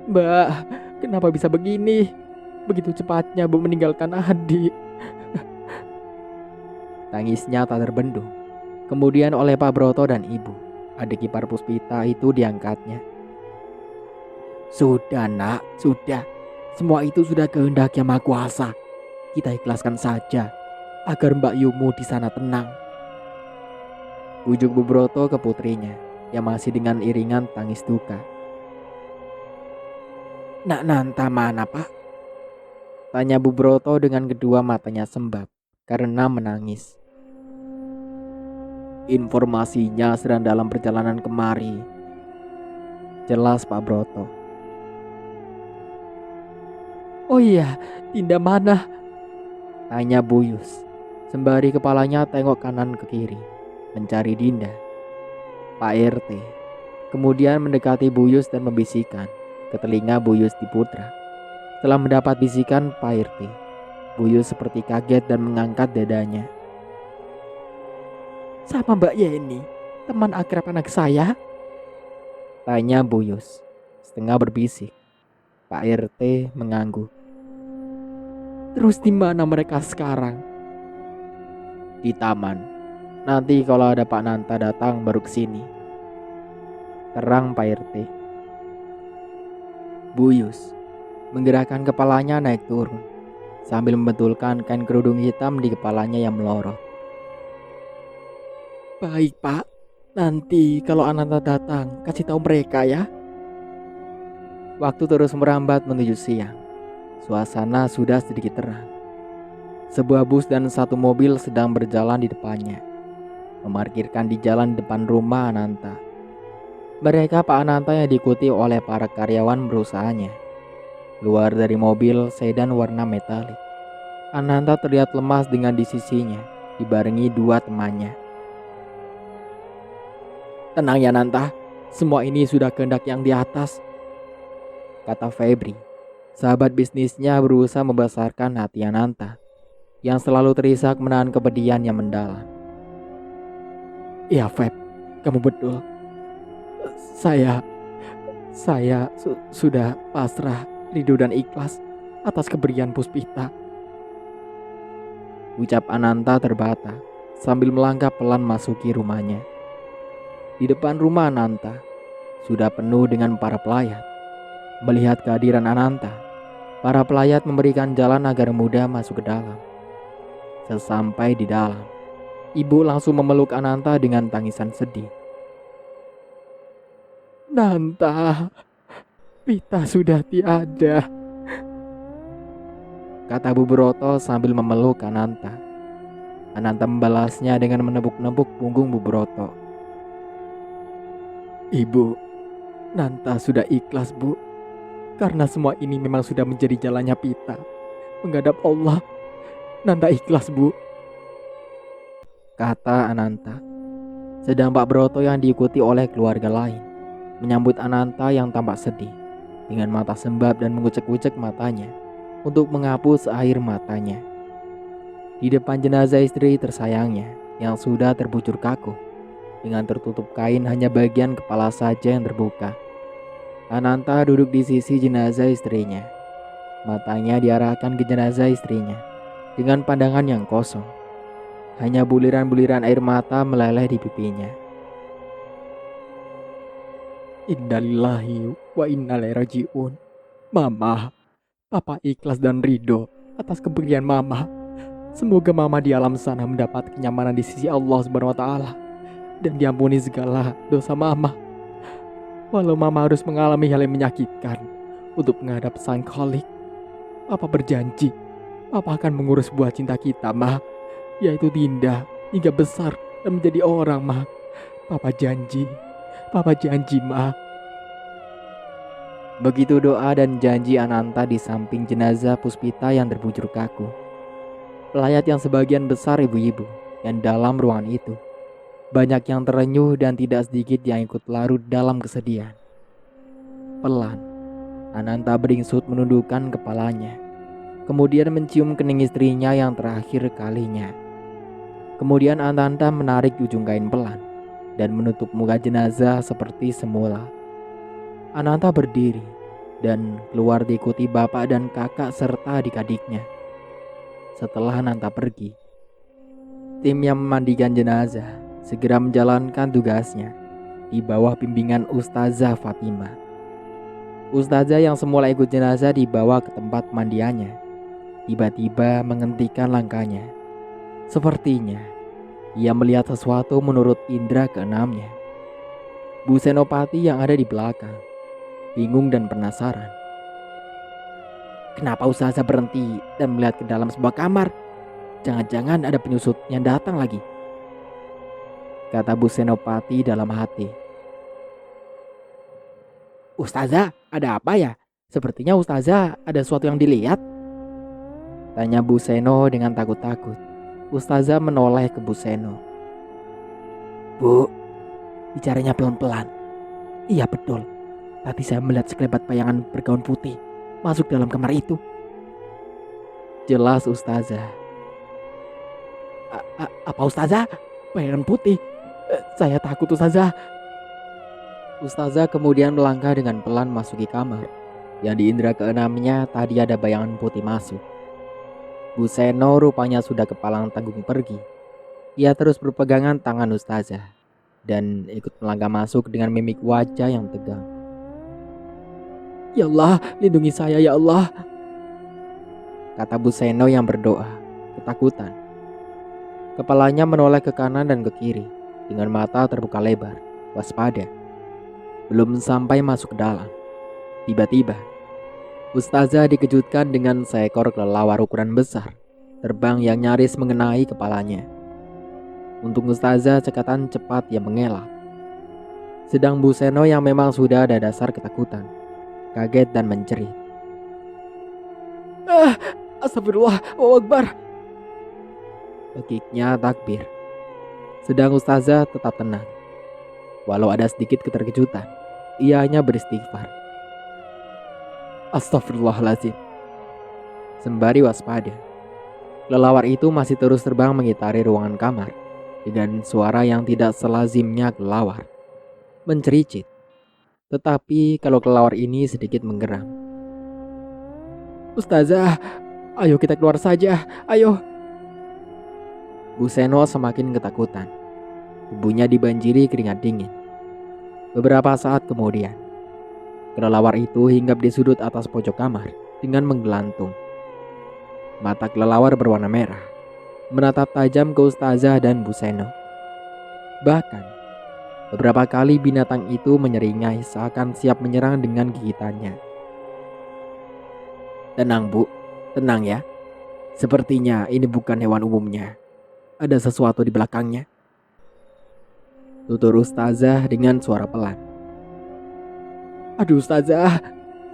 "Mbak, kenapa bisa begini? Begitu cepatnya Bu meninggalkan adik." Tangisnya tak terbendung. Kemudian oleh Pak Broto dan Ibu, adik ipar Puspita itu diangkatnya. "Sudah nak, sudah. Semua itu sudah kehendak Yang Maha Kuasa. Kita ikhlaskan saja agar Mbak Yumu di sana tenang." Bujuk Bu Broto ke putrinya yang masih dengan iringan tangis duka. "Nak Nanta mana Pak?" tanya Bu Broto dengan kedua matanya sembab karena menangis. "Informasinya sedang dalam perjalanan kemari," jelas Pak Broto. "Oh iya, Dinda mana?" tanya Buyus sembari kepalanya tengok kanan ke kiri mencari Dinda. Pak RT kemudian mendekati Buyus dan membisikkan ke telinga Buyus di Putra. Setelah mendapat bisikan Pak RT, Buyus seperti kaget dan mengangkat dadanya. "Sama Mbak Yeni, teman akrab anak saya?" tanya Buyus setengah berbisik. Pak RT mengangguk. "Terus di mana mereka sekarang?" "Di taman. Nanti kalau ada Pak Nanta datang baru kesini," terang Pak RT. Buyus menggerakkan kepalanya naik turun sambil membetulkan kain kerudung hitam di kepalanya yang melorot. "Baik Pak, nanti kalau Ananta datang kasih tahu mereka ya." Waktu terus merambat menuju siang. Suasana sudah sedikit terang. Sebuah bus dan satu mobil sedang berjalan di depannya, memarkirkan di jalan depan rumah Ananta. Mereka Pak Ananta yang diikuti oleh para karyawan berusahaannya. Luar dari mobil sedan warna metalik, Ananta terlihat lemas dengan di sisinya dibarengi dua temannya. "Tenang ya Nanta, semua ini sudah kehendak Yang di atas," kata Febri. Sahabat bisnisnya berusaha membesarkan hati Ananta yang selalu terisak menahan kepedihan yang mendalam. "Iya Feb, kamu betul. Saya sudah pasrah, ridho dan ikhlas atas keberian Puspita," ucap Ananta terbata sambil melangkah pelan masuki rumahnya. Di depan rumah Ananta sudah penuh dengan para pelayat. Melihat kehadiran Ananta, para pelayat memberikan jalan agar mudah masuk ke dalam. Sesampai di dalam, ibu langsung memeluk Ananta dengan tangisan sedih. "Nanta, Pita sudah tiada," kata Bu Broto sambil memeluk Ananta. Ananta membalasnya dengan menepuk-nepuk punggung Bu Broto. "Ibu, Nanta sudah ikhlas Bu. Karena semua ini memang sudah menjadi jalannya Pita menghadap Allah. Nanta ikhlas Bu," kata Ananta. Sedang Pak Broto yang diikuti oleh keluarga lain menyambut Ananta yang tampak sedih dengan mata sembab dan mengucek-ucek matanya untuk menghapus air matanya. Di depan jenazah istri tersayangnya yang sudah terbujur kaku dengan tertutup kain hanya bagian kepala saja yang terbuka, Ananta duduk di sisi jenazah istrinya. Matanya diarahkan ke jenazah istrinya dengan pandangan yang kosong. Hanya buliran-buliran air mata meleleh di pipinya. "Innalillahi wa inna ilaihi rajiun. Mama, Papa ikhlas dan ridho atas keberian Mama. Semoga Mama di alam sana mendapat kenyamanan di sisi Allah Subhanahu wa Ta'ala dan diampuni segala dosa Mama. Walau Mama harus mengalami hal yang menyakitkan untuk menghadap Sang Khalik, Papa berjanji Papa akan mengurus buah cinta kita, Ma, yaitu Dinda, hingga besar dan menjadi orang, Ma. Papa janji, Ma." Begitu doa dan janji Ananta di samping jenazah Puspita yang terbujur kaku. Pelayat yang sebagian besar ibu-ibu yang dalam ruangan itu, banyak yang terenyuh dan tidak sedikit yang ikut larut dalam kesedihan. Pelan, Ananta beringsut menundukkan kepalanya kemudian mencium kening istrinya yang terakhir kalinya. Kemudian Ananta menarik ujung kain pelan dan menutup muka jenazah seperti semula. Ananta berdiri dan keluar diikuti bapak dan kakak serta adik-adiknya. Setelah Ananta pergi, tim yang memandikan jenazah segera menjalankan tugasnya di bawah bimbingan Ustazah Fatimah. Ustazah yang semula ikut jenazah dibawa ke tempat mandiannya tiba-tiba menghentikan langkahnya. Sepertinya ia melihat sesuatu menurut indera keenamnya. Bu Senopati yang ada di belakang bingung dan penasaran. Kenapa Ustazah berhenti dan melihat ke dalam sebuah kamar? Jangan-jangan ada penyusup yang datang lagi, kata Bu Senopati dalam hati. Ustazah, ada apa ya? Sepertinya Ustazah ada sesuatu yang dilihat, tanya Bu Seno dengan takut-takut. Ustazah menoleh ke Bu Seno. Bu, bicaranya pelan-pelan. Iya betul, tadi saya melihat sekelebat bayangan bergaun putih masuk dalam kamar itu, jelas Ustazah. Apa Ustazah? Bayangan putih? Saya takut Ustazah. Ustazah kemudian melangkah dengan pelan masuki kamar yang di indera keenamnya tadi ada bayangan putih masuk. Bu Seno rupanya sudah kepalang tanggung pergi. Ia terus berpegangan tangan Ustazah dan ikut melangkah masuk dengan mimik wajah yang tegang. Ya Allah, lindungi saya ya Allah, kata Bu Seno yang berdoa, ketakutan. Kepalanya menoleh ke kanan dan ke kiri dengan mata terbuka lebar, waspada. Belum sampai masuk ke dalam, tiba-tiba Ustazah dikejutkan dengan seekor kelelawar ukuran besar terbang yang nyaris mengenai kepalanya. Untuk Ustazah cekatan cepat yang mengelak. Sedang Bu Seno yang memang sudah ada dasar ketakutan, kaget dan menjerit. Astagfirullah, Allahu Akbar. Bekiknya takbir. Sedang Ustazah tetap tenang. Walau ada sedikit keterkejutan, ia hanya beristighfar. Astagfirullahaladzim, sembari waspada. Kelelawar itu masih terus terbang mengitari ruangan kamar dengan suara yang tidak selazimnya kelelawar, mencericit. Tetapi kalau kelelawar ini sedikit menggeram. Ustazah, ayo kita keluar saja, ayo. Bu Seno semakin ketakutan. Tubuhnya dibanjiri keringat dingin. Beberapa saat kemudian, kelelawar itu hinggap di sudut atas pojok kamar dengan menggelantung. Mata kelelawar berwarna merah, menatap tajam ke Ustazah dan Bu Seno. Bahkan, beberapa kali binatang itu menyeringai seakan siap menyerang dengan gigitannya. Tenang Bu, tenang ya. Sepertinya ini bukan hewan umumnya. Ada sesuatu di belakangnya, tutur Ustazah dengan suara pelan. Aduh Ustazah,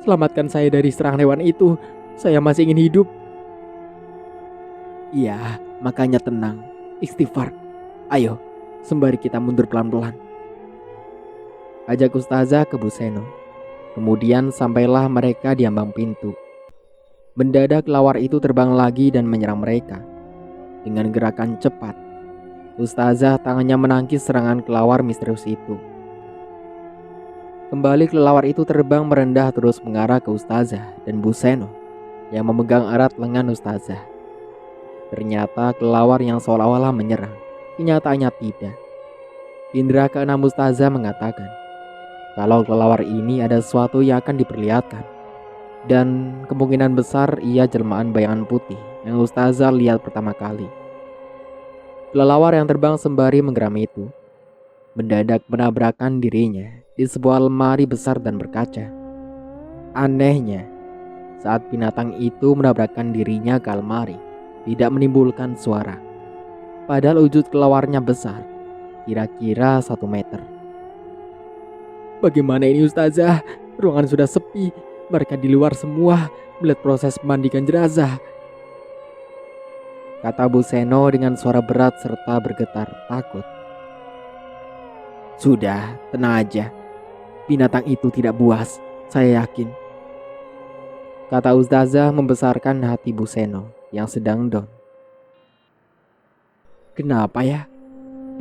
selamatkan saya dari serangan hewan itu. Saya masih ingin hidup. Iya, makanya tenang, istighfar. Ayo, sembari kita mundur pelan-pelan, ajak Ustazah ke Bu Seno. Kemudian sampailah mereka di ambang pintu. Mendadak kelelawar itu terbang lagi dan menyerang mereka. Dengan gerakan cepat, Ustazah tangannya menangkis serangan kelelawar misterius itu. Kembali kelelawar itu terbang merendah terus mengarah ke Ustazah dan Bu Seno yang memegang erat lengan Ustazah. Ternyata kelelawar yang seolah-olah menyerang, kenyataannya tidak. Indra keenam Ustazah mengatakan kalau kelelawar ini ada sesuatu yang akan diperlihatkan, dan kemungkinan besar ia jelmaan bayangan putih yang Ustazah lihat pertama kali. Kelelawar yang terbang sembari menggeram itu mendadak menabrakkan dirinya di sebuah lemari besar dan berkaca. Anehnya, saat binatang itu menabrakkan dirinya ke lemari, tidak menimbulkan suara. Padahal wujud kelawarnya besar, kira-kira 1 meter. Bagaimana ini Ustazah? Ruangan sudah sepi, mereka di luar semua melihat proses memandikan jenazah, kata Bu Seno dengan suara berat serta bergetar takut. Sudah, tenang aja. Binatang itu tidak buas, saya yakin. kata Ustazah membesarkan hati Bu Seno yang sedang down. Kenapa ya?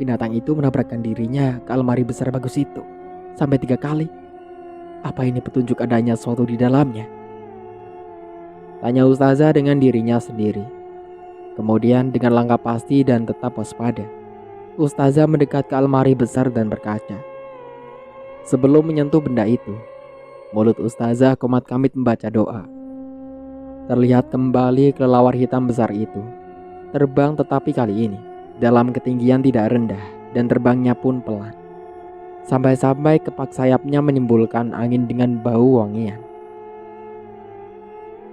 Binatang itu menabrakkan dirinya ke almari besar bagus itu sampai 3 kali. Apa ini petunjuk adanya sesuatu di dalamnya? Tanya Ustazah dengan dirinya sendiri. Kemudian dengan langkah pasti dan tetap waspada, Ustazah mendekat ke almari besar dan berkaca. Sebelum menyentuh benda itu, mulut Ustazah komat-kamit membaca doa. Terlihat kembali kelelawar hitam besar itu, terbang tetapi kali ini dalam ketinggian tidak rendah dan terbangnya pun pelan. Sampai-sampai kepak sayapnya menimbulkan angin dengan bau wangian.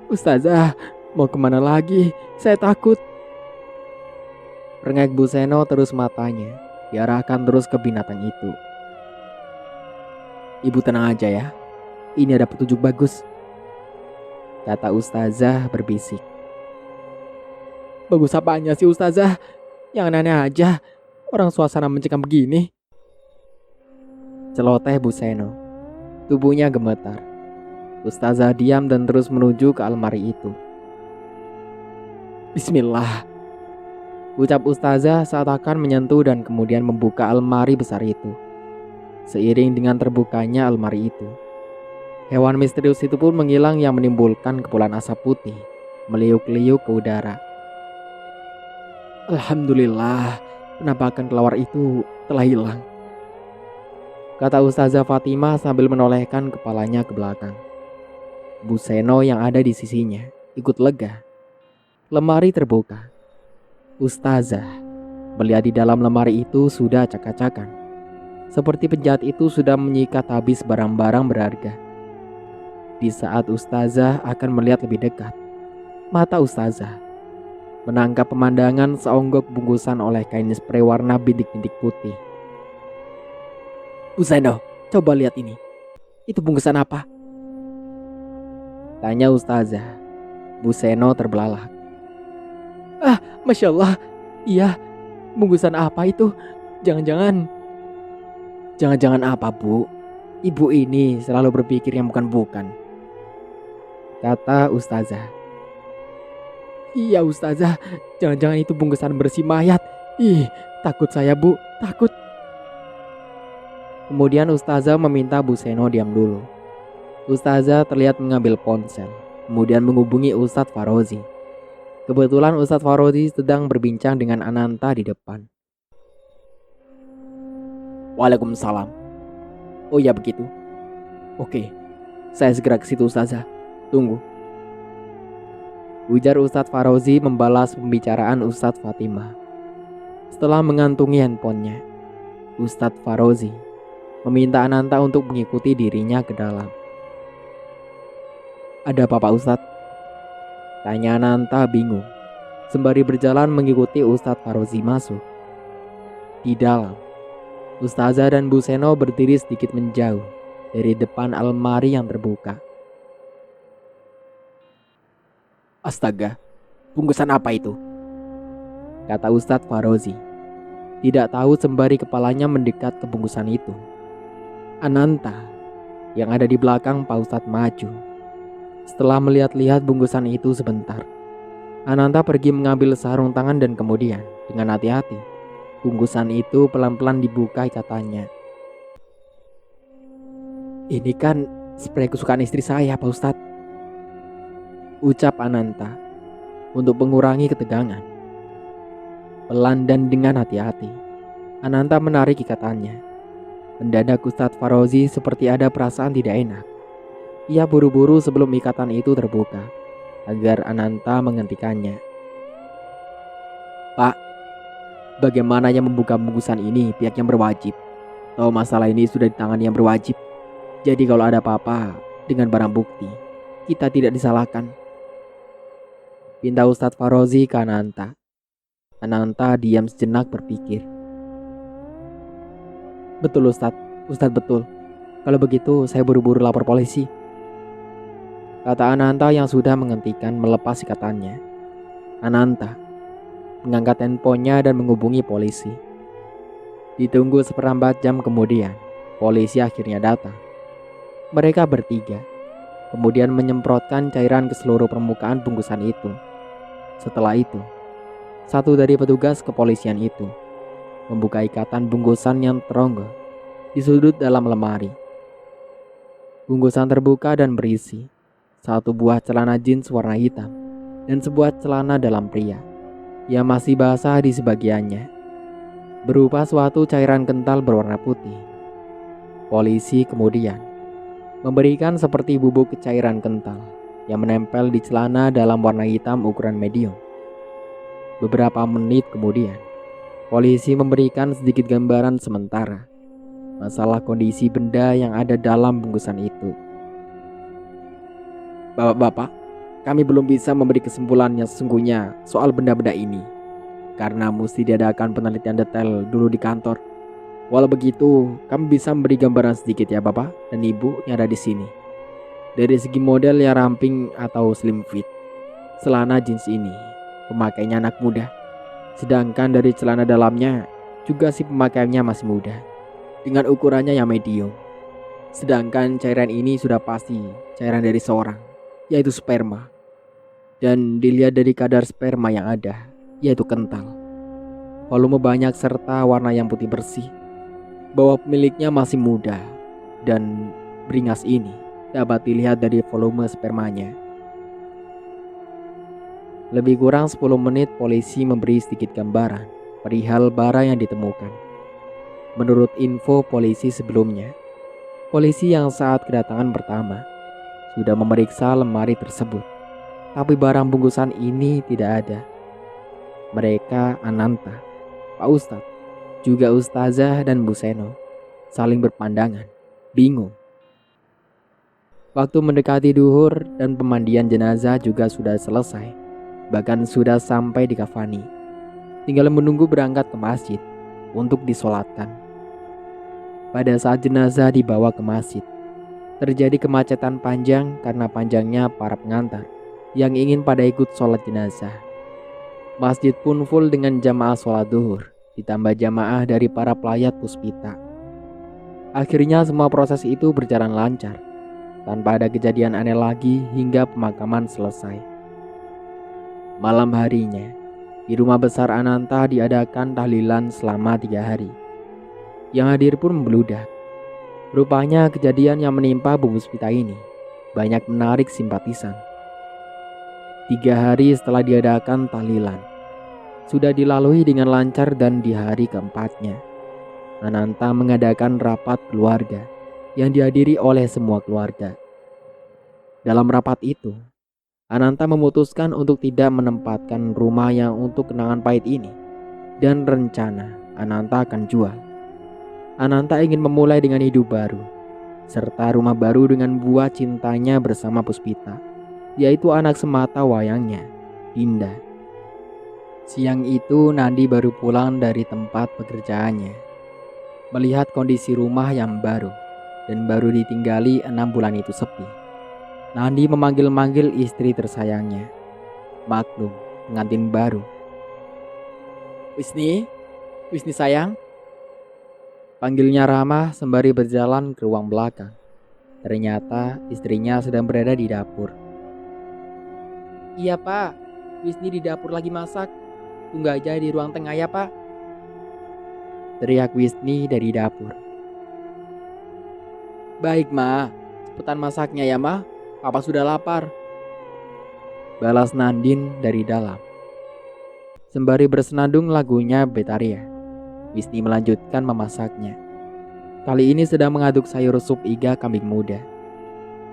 Ustazah, mau kemana lagi? Saya takut. Rengek Bu Seno terus matanya diarahkan terus ke binatang itu. Ibu tenang aja ya, ini ada petunjuk bagus, kata Ustazah berbisik. Bagus apanya sih Ustazah? Yang aneh aja, orang suasana mencekam begini. Celoteh Bu Seno. Tubuhnya gemetar. Ustazah diam dan terus menuju ke almari itu. Bismillah, ucap Ustazah saat akan menyentuh dan kemudian membuka almari besar itu. Seiring dengan terbukanya almari itu, hewan misterius itu pun menghilang yang menimbulkan kepulan asap putih meliuk-liuk ke udara. Alhamdulillah, penampakan kelawar itu telah hilang, kata Ustazah Fatimah sambil menolehkan kepalanya ke belakang. Bu Seno yang ada di sisinya ikut lega. Lemari terbuka. Ustazah melihat di dalam lemari itu sudah acak-acakan. Seperti penjahat itu sudah menyikat habis barang-barang berharga. Di saat Ustazah akan melihat lebih dekat, mata Ustazah menangkap pemandangan seonggok bungkusan oleh kain spray warna bintik-bintik putih. Bu Seno, coba lihat ini. Itu bungkusan apa? Tanya Ustazah. Bu Seno terbelalak. Ah, Masya Allah. Iya, bungkusan apa itu? Jangan-jangan apa, Bu? Ibu ini selalu berpikir yang bukan-bukan, kata Ustazah. Iya Ustazah, jangan-jangan itu bungkusan bersih mayat. Ih, takut saya Bu, takut. Kemudian Ustazah meminta Bu Seno diam dulu. Ustazah terlihat mengambil ponsel, kemudian menghubungi Ustadz Farozi. Kebetulan Ustadz Farozi sedang berbincang dengan Ananta di depan. Waalaikumsalam. Oh ya begitu. Oke, saya segera ke situ Ustazah. Tunggu, ujar Ustadz Farozi membalas pembicaraan Ustadz Fatimah. Setelah mengantungi handphonenya, Ustadz Farozi meminta Ananta untuk mengikuti dirinya ke dalam. Ada apa Pak Ustadz? Tanya Ananta bingung, sembari berjalan mengikuti Ustadz Farozi masuk. Di dalam, Ustazah dan Bu Seno berdiri sedikit menjauh dari depan almari yang terbuka. Astaga, bungkusan apa itu? Kata Ustadz Farozi. Tidak tahu sembari kepalanya mendekat ke bungkusan itu. Ananta yang ada di belakang Pak Ustadz maju. Setelah melihat-lihat bungkusan itu sebentar, Ananta pergi mengambil sarung tangan dan kemudian dengan hati-hati bungkusan itu pelan-pelan dibuka ikatannya. Ini kan spray kesukaan istri saya Pak Ustadz, ucap Ananta untuk mengurangi ketegangan. Pelan dan dengan hati-hati, Ananta menarik ikatannya. Mendadak Ustadz Farozi seperti ada perasaan tidak enak. Ia buru-buru sebelum ikatan itu terbuka agar Ananta menghentikannya. Pak, bagaimana yang membuka bungkusan ini pihak yang berwajib? Tahu masalah ini sudah ditangani yang berwajib. Jadi kalau ada apa-apa dengan barang bukti, kita tidak disalahkan, pinta Ustadz Farozi ke Ananta. Ananta diam sejenak berpikir. Betul Ustadz betul. Kalau begitu saya buru-buru lapor polisi, kata Ananta yang sudah menghentikan melepas ikatannya. Ananta mengangkat handphonenya dan menghubungi polisi. Ditunggu seperempat jam kemudian, polisi akhirnya datang. Mereka bertiga, kemudian menyemprotkan cairan ke seluruh permukaan bungkusan itu. Setelah itu, satu dari petugas kepolisian itu membuka ikatan bungkusan yang teronggol di sudut dalam lemari. Bungkusan terbuka dan berisi satu buah celana jeans warna hitam dan sebuah celana dalam pria yang masih basah di sebagiannya, berupa suatu cairan kental berwarna putih. Polisi kemudian memberikan seperti bubuk cairan kental yang menempel di celana dalam warna hitam ukuran medium. Beberapa menit kemudian, polisi memberikan sedikit gambaran sementara masalah kondisi benda yang ada dalam bungkusan itu. Bapak-bapak, kami belum bisa memberi kesimpulan yang sesungguhnya soal benda-benda ini karena mesti diadakan penelitian detail dulu di kantor. Walau begitu, kami bisa memberi gambaran sedikit ya Bapak dan Ibu yang ada di sini. Dari segi model yang ramping atau slim fit, celana jeans ini pemakainya anak muda. Sedangkan dari celana dalamnya juga si pemakainya masih muda, dengan ukurannya yang medium. Sedangkan cairan ini sudah pasti cairan dari seorang, yaitu sperma. Dan dilihat dari kadar sperma yang ada, yaitu kental, volume banyak serta warna yang putih bersih, bahwa pemiliknya masih muda dan beringas ini dapat dilihat dari volume spermanya. Lebih kurang 10 menit polisi memberi sedikit gambaran perihal barang yang ditemukan. Menurut info polisi sebelumnya, polisi yang saat kedatangan pertama sudah memeriksa lemari tersebut, tapi barang bungkusan ini tidak ada. Mereka, Ananta, Pak Ustadz, juga Ustazah dan Bu Seno saling berpandangan, bingung. Waktu mendekati duhur dan pemandian jenazah juga sudah selesai, bahkan sudah sampai di kafani. Tinggal menunggu berangkat ke masjid untuk disolatkan. Pada saat jenazah dibawa ke masjid, terjadi kemacetan panjang karena panjangnya para pengantar yang ingin pada ikut sholat jenazah. Masjid pun full dengan jamaah sholat duhur, ditambah jamaah dari para pelayat puspita. Akhirnya semua proses itu berjalan lancar, tanpa ada kejadian aneh lagi hingga pemakaman selesai. Malam harinya, di rumah besar Ananta diadakan tahlilan selama 3 hari. Yang hadir pun membludak. Rupanya kejadian yang menimpa Bu Puspita ini banyak menarik simpatisan. 3 hari setelah diadakan tahlilan, sudah dilalui dengan lancar dan di hari keempatnya, Ananta mengadakan rapat keluarga yang dihadiri oleh semua keluarga. Dalam rapat itu, Ananta memutuskan untuk tidak menempatkan rumah yang untuk kenangan pahit ini, dan rencana Ananta akan jual. Ananta ingin memulai dengan hidup baru, serta rumah baru dengan buah cintanya bersama Puspita, yaitu anak semata wayangnya, Dinda. Siang itu Nandi baru pulang dari tempat pekerjaannya. Melihat kondisi rumah yang baru dan baru ditinggali 6 bulan itu sepi, Nandi memanggil-manggil istri tersayangnya. Maklum, pengantin baru. Wisni sayang, panggilnya ramah sembari berjalan ke ruang belakang. Ternyata istrinya sedang berada di dapur. Iya Pak, Wisni di dapur lagi masak. Tunggu aja di ruang tengah ya Pak, teriak Wisni dari dapur. Baik Ma, cepetan masaknya ya Ma, Papa sudah lapar, balas Nandin dari dalam. Sembari bersenandung lagunya Betaria, Wisni melanjutkan memasaknya. Kali ini sedang mengaduk sayur sup iga kambing muda.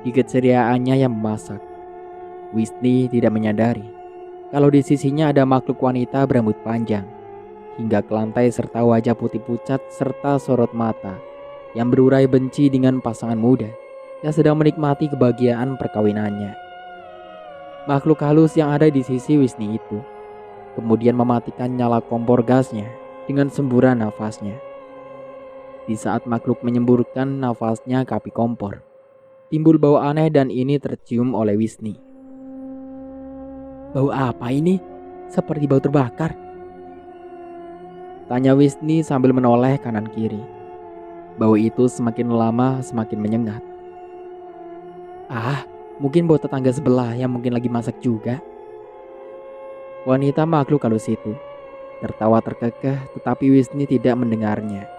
Di keceriaannya yang memasak, Wisni tidak menyadari kalau di sisinya ada makhluk wanita berambut panjang hingga ke lantai serta wajah putih pucat serta sorot mata yang berurai benci dengan pasangan muda yang sedang menikmati kebahagiaan perkawinannya. Makhluk halus yang ada di sisi Wisni itu kemudian mematikan nyala kompor gasnya dengan semburan nafasnya. Di saat makhluk menyemburkan nafasnya ke api kompor, timbul bau aneh dan ini tercium oleh Wisni. Bau apa ini? Seperti bau terbakar, tanya Wisni sambil menoleh kanan kiri. Bau itu semakin lama semakin menyengat. Ah, Mungkin buat tetangga sebelah yang mungkin lagi masak juga. Wanita makhluk halus itu tertawa terkekeh, tetapi Wisni tidak mendengarnya.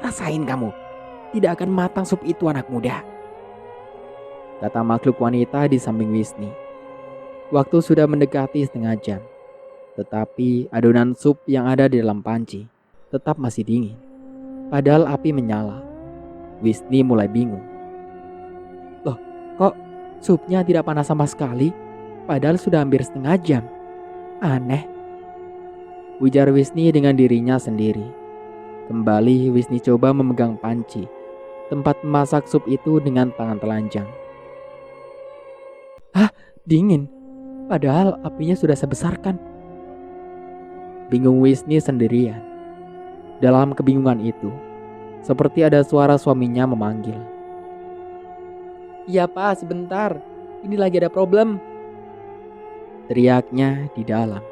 Rasain kamu, tidak akan matang sup itu anak muda, kata makhluk wanita di samping Wisni. Waktu sudah mendekati setengah jam, tetapi adonan sup yang ada di dalam panci tetap masih dingin. Padahal api menyala. Wisni mulai bingung. Loh, kok supnya tidak panas sama sekali? Padahal sudah hampir setengah jam. Aneh, ujar Wisni dengan dirinya sendiri. Kembali Wisni coba memegang panci, tempat memasak sup itu dengan tangan telanjang. Hah, dingin. Padahal apinya sudah sebesar kan? Bingung Wisni sendirian. Dalam kebingungan itu, seperti ada suara suaminya memanggil. Iya pak, sebentar. Ini lagi ada problem, teriaknya di dalam.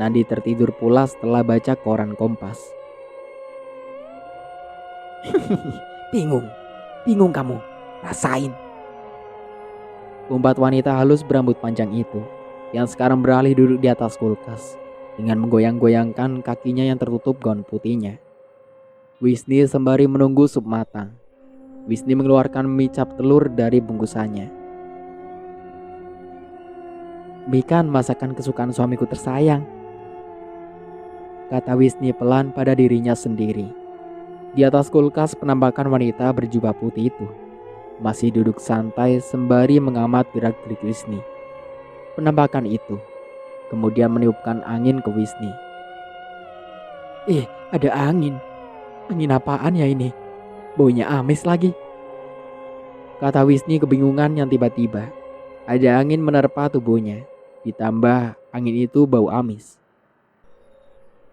Nandi tertidur pula setelah baca koran Kompas. Bingung kamu, rasain. Umpat wanita halus berambut panjang itu, yang sekarang beralih duduk di atas kulkas, dengan menggoyang-goyangkan kakinya yang tertutup gaun putihnya. Wisni sembari menunggu sup matang. Wisni mengeluarkan mie cap telur dari bungkusannya. Mie kan masakan kesukaan suamiku tersayang, kata Wisni pelan pada dirinya sendiri. Di atas kulkas penampakan wanita berjubah putih itu masih duduk santai sembari mengamat gerak-gerik Wisni. Penampakan itu kemudian meniupkan angin ke Wisni. Ada angin. Angin apaan ya ini? Baunya amis lagi, kata Wisni kebingungan yang tiba-tiba. Ada angin menerpa tubuhnya, ditambah angin itu bau amis.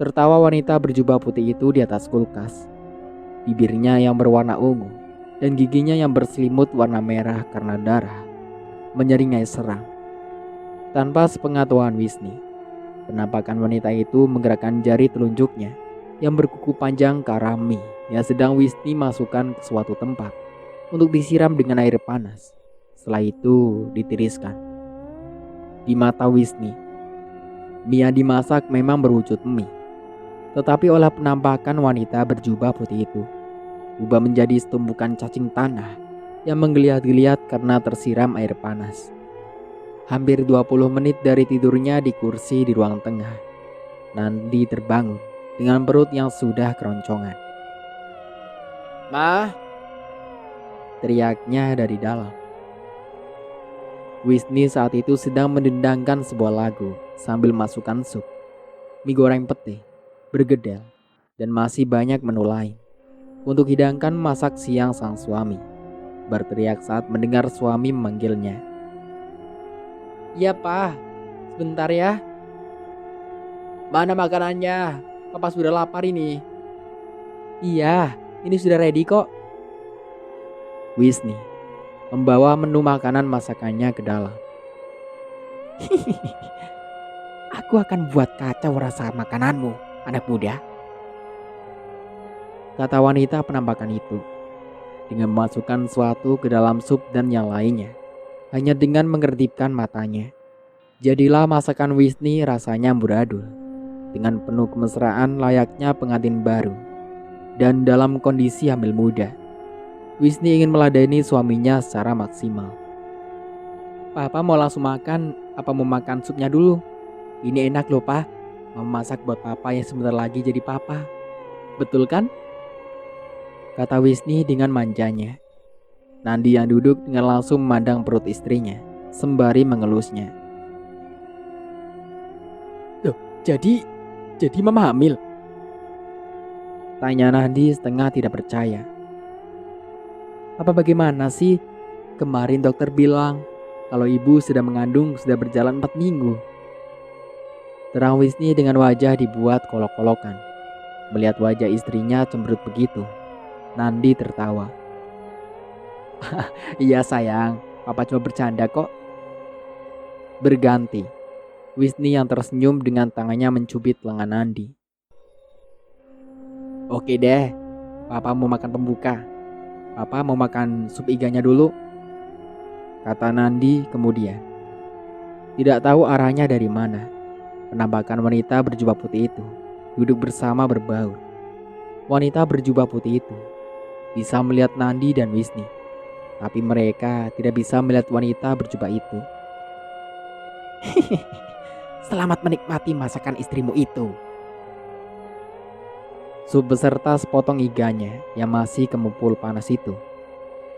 Tertawa wanita berjubah putih itu di atas kulkas. Bibirnya yang berwarna ungu dan giginya yang berselimut warna merah karena darah menyeringai seram. Tanpa sepengetahuan Wisni, penampakan wanita itu menggerakkan jari telunjuknya yang berkuku panjang ke arah mie yang sedang Wisni masukkan ke suatu tempat untuk disiram dengan air panas. Setelah itu ditiriskan. Di mata Wisni, mie yang dimasak memang berwujud mie, tetapi oleh penampakan wanita berjubah putih itu berubah menjadi setumbukan cacing tanah yang menggeliat-geliat karena tersiram air panas. Hampir 20 menit dari tidurnya di kursi di ruang tengah, Nandi terbangun dengan perut yang sudah keroncongan. "Mah!" teriaknya dari dalam. Wisni saat itu sedang mendendangkan sebuah lagu sambil masukkan sup, mie goreng pete, bergedel, dan masih banyak menu lain untuk hidangkan masak siang sang suami. Berteriak saat mendengar suami memanggilnya. "Iya pak, sebentar ya." "Mana makanannya? Papa sudah lapar ini." "Iya, ini sudah ready kok." Wisni membawa menu makanan masakannya ke dalam. "Aku akan buat kacau rasa makananmu, anak muda," kata wanita penampakan itu dengan memasukkan sesuatu ke dalam sup dan yang lainnya. Hanya dengan mengertipkan matanya, jadilah masakan Wisni rasanya amburadul dengan penuh kemesraan layaknya pengantin baru dan dalam kondisi hamil muda. Wisni ingin meladeni suaminya secara maksimal. "Papa mau langsung makan apa mau makan supnya dulu? Ini enak loh pak, mama masak buat papa yang sebentar lagi jadi papa. Betul kan?" kata Wisni dengan manjanya. Nandi yang duduk dengan langsung memandang perut istrinya sembari mengelusnya. "Loh, jadi mama hamil?" tanya Nandi setengah tidak percaya. "Apa bagaimana sih? Kemarin dokter bilang kalau ibu sudah mengandung sudah berjalan 4 minggu. Terang Wisni dengan wajah dibuat kolok-kolokan. Melihat wajah istrinya cemberut begitu, Nandi tertawa. "Iya sayang, papa cuma bercanda kok." Berganti, Wisni yang tersenyum dengan tangannya mencubit lengan Nandi. "Oke deh, papa mau makan pembuka." Papa mau makan sup iganya dulu, kata Nandi kemudian. Tidak tahu arahnya dari mana, penampakan wanita berjubah putih itu duduk bersama berbaur. Wanita berjubah putih itu bisa melihat Nandi dan Wisni, tapi mereka tidak bisa melihat wanita berjubah itu. Selamat menikmati masakan istrimu itu. Sup beserta sepotong iganya yang masih kemupul panas itu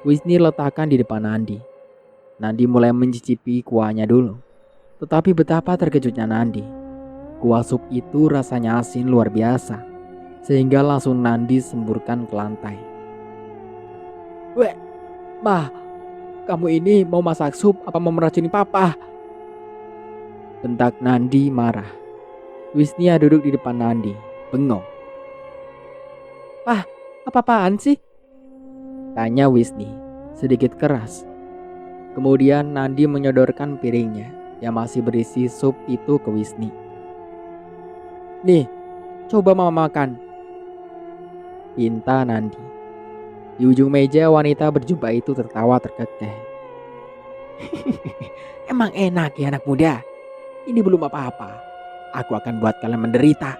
Wisni letakkan di depan Nandi. Nandi mulai mencicipi kuahnya dulu. Tetapi betapa terkejutnya Nandi. Kuah sup itu rasanya asin luar biasa, sehingga langsung Nandi semburkan ke lantai. Weh, Ma, kamu ini mau masak sup apa mau meracuni papa? Bentak Nandi marah. Wisnia duduk di depan Nandi, bengong. Pah, apa-apaan sih? Tanya Wisni, sedikit keras. Kemudian Nandi menyodorkan piringnya yang masih berisi sup itu ke Wisni. Nih, coba mama makan, pinta Nandi. Di ujung meja wanita berjubah itu tertawa terkekeh. Emang enak ya anak muda? Ini belum apa-apa. Aku akan buat kalian menderita,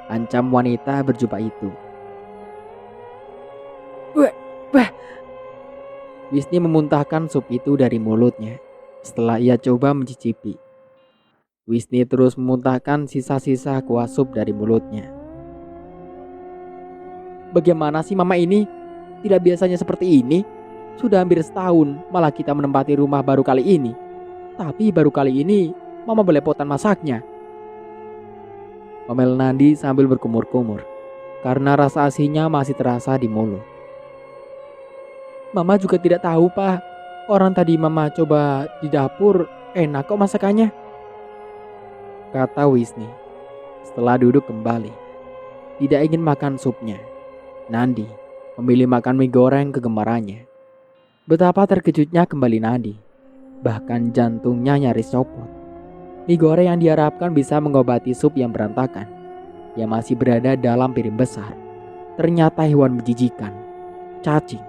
ancam wanita berjubah itu. Wah. Wisni memuntahkan sup itu dari mulutnya setelah ia coba mencicipi. Wisni terus memuntahkan sisa-sisa kuah sup dari mulutnya. Bagaimana sih mama ini? Tidak biasanya seperti ini. Sudah hampir setahun malah kita menempati rumah baru kali ini. Tapi baru kali ini mama belepotan masaknya, omel Nandi sambil berkumur-kumur karena rasa asinnya masih terasa di mulut. Mama juga tidak tahu, Pak. Orang tadi mama coba di dapur, enak kok masakannya, kata Wisni setelah duduk kembali. Tidak ingin makan supnya, Nandi memilih makan mie goreng kegemarannya. Betapa terkejutnya kembali Nandi. Bahkan jantungnya nyaris copot. Mie goreng yang diharapkan bisa mengobati sup yang berantakan, yang masih berada dalam piring besar, ternyata hewan menjijikan, cacing.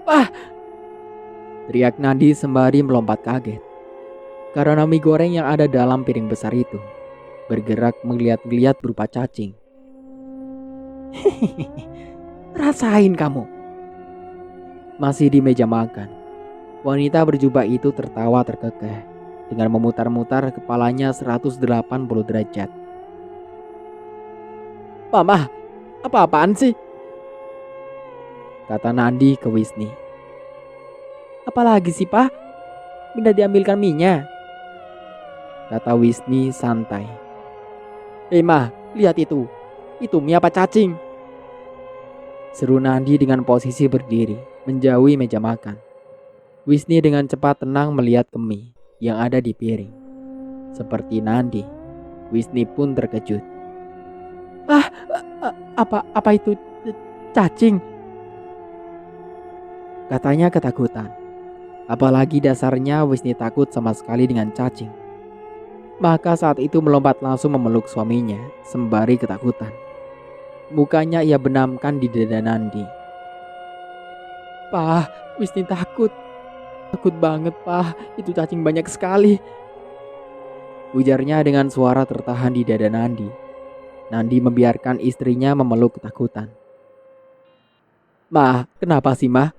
Wah! Teriak Nandi sembari melompat kaget. Karena mie goreng yang ada dalam piring besar itu bergerak menggeliat-geliat berupa cacing. Rasain kamu. Masih di meja makan, wanita berjubah itu tertawa terkekeh dengan memutar-mutar kepalanya 180 derajat. Mama, apa-apaan sih? Kata Nandi ke Wisni. Apalagi sih, Pak? Minta diambilkan mie-nya, kata Wisni santai. Ma, lihat itu. Itu mie apa cacing? Seru Nandi dengan posisi berdiri menjauhi meja makan. Wisni dengan cepat tenang melihat ke mie yang ada di piring. Seperti Nandi, Wisni pun terkejut. Apa itu cacing? Katanya ketakutan. Apalagi dasarnya Wisni takut sama sekali dengan cacing. Maka saat itu melompat langsung memeluk suaminya sembari ketakutan. Mukanya ia benamkan di dada Nandi. Pak, Wisni takut. Takut banget, Pak. Itu cacing banyak sekali, ujarnya dengan suara tertahan di dada Nandi. Nandi membiarkan istrinya memeluk ketakutan. Ma, kenapa sih, Ma?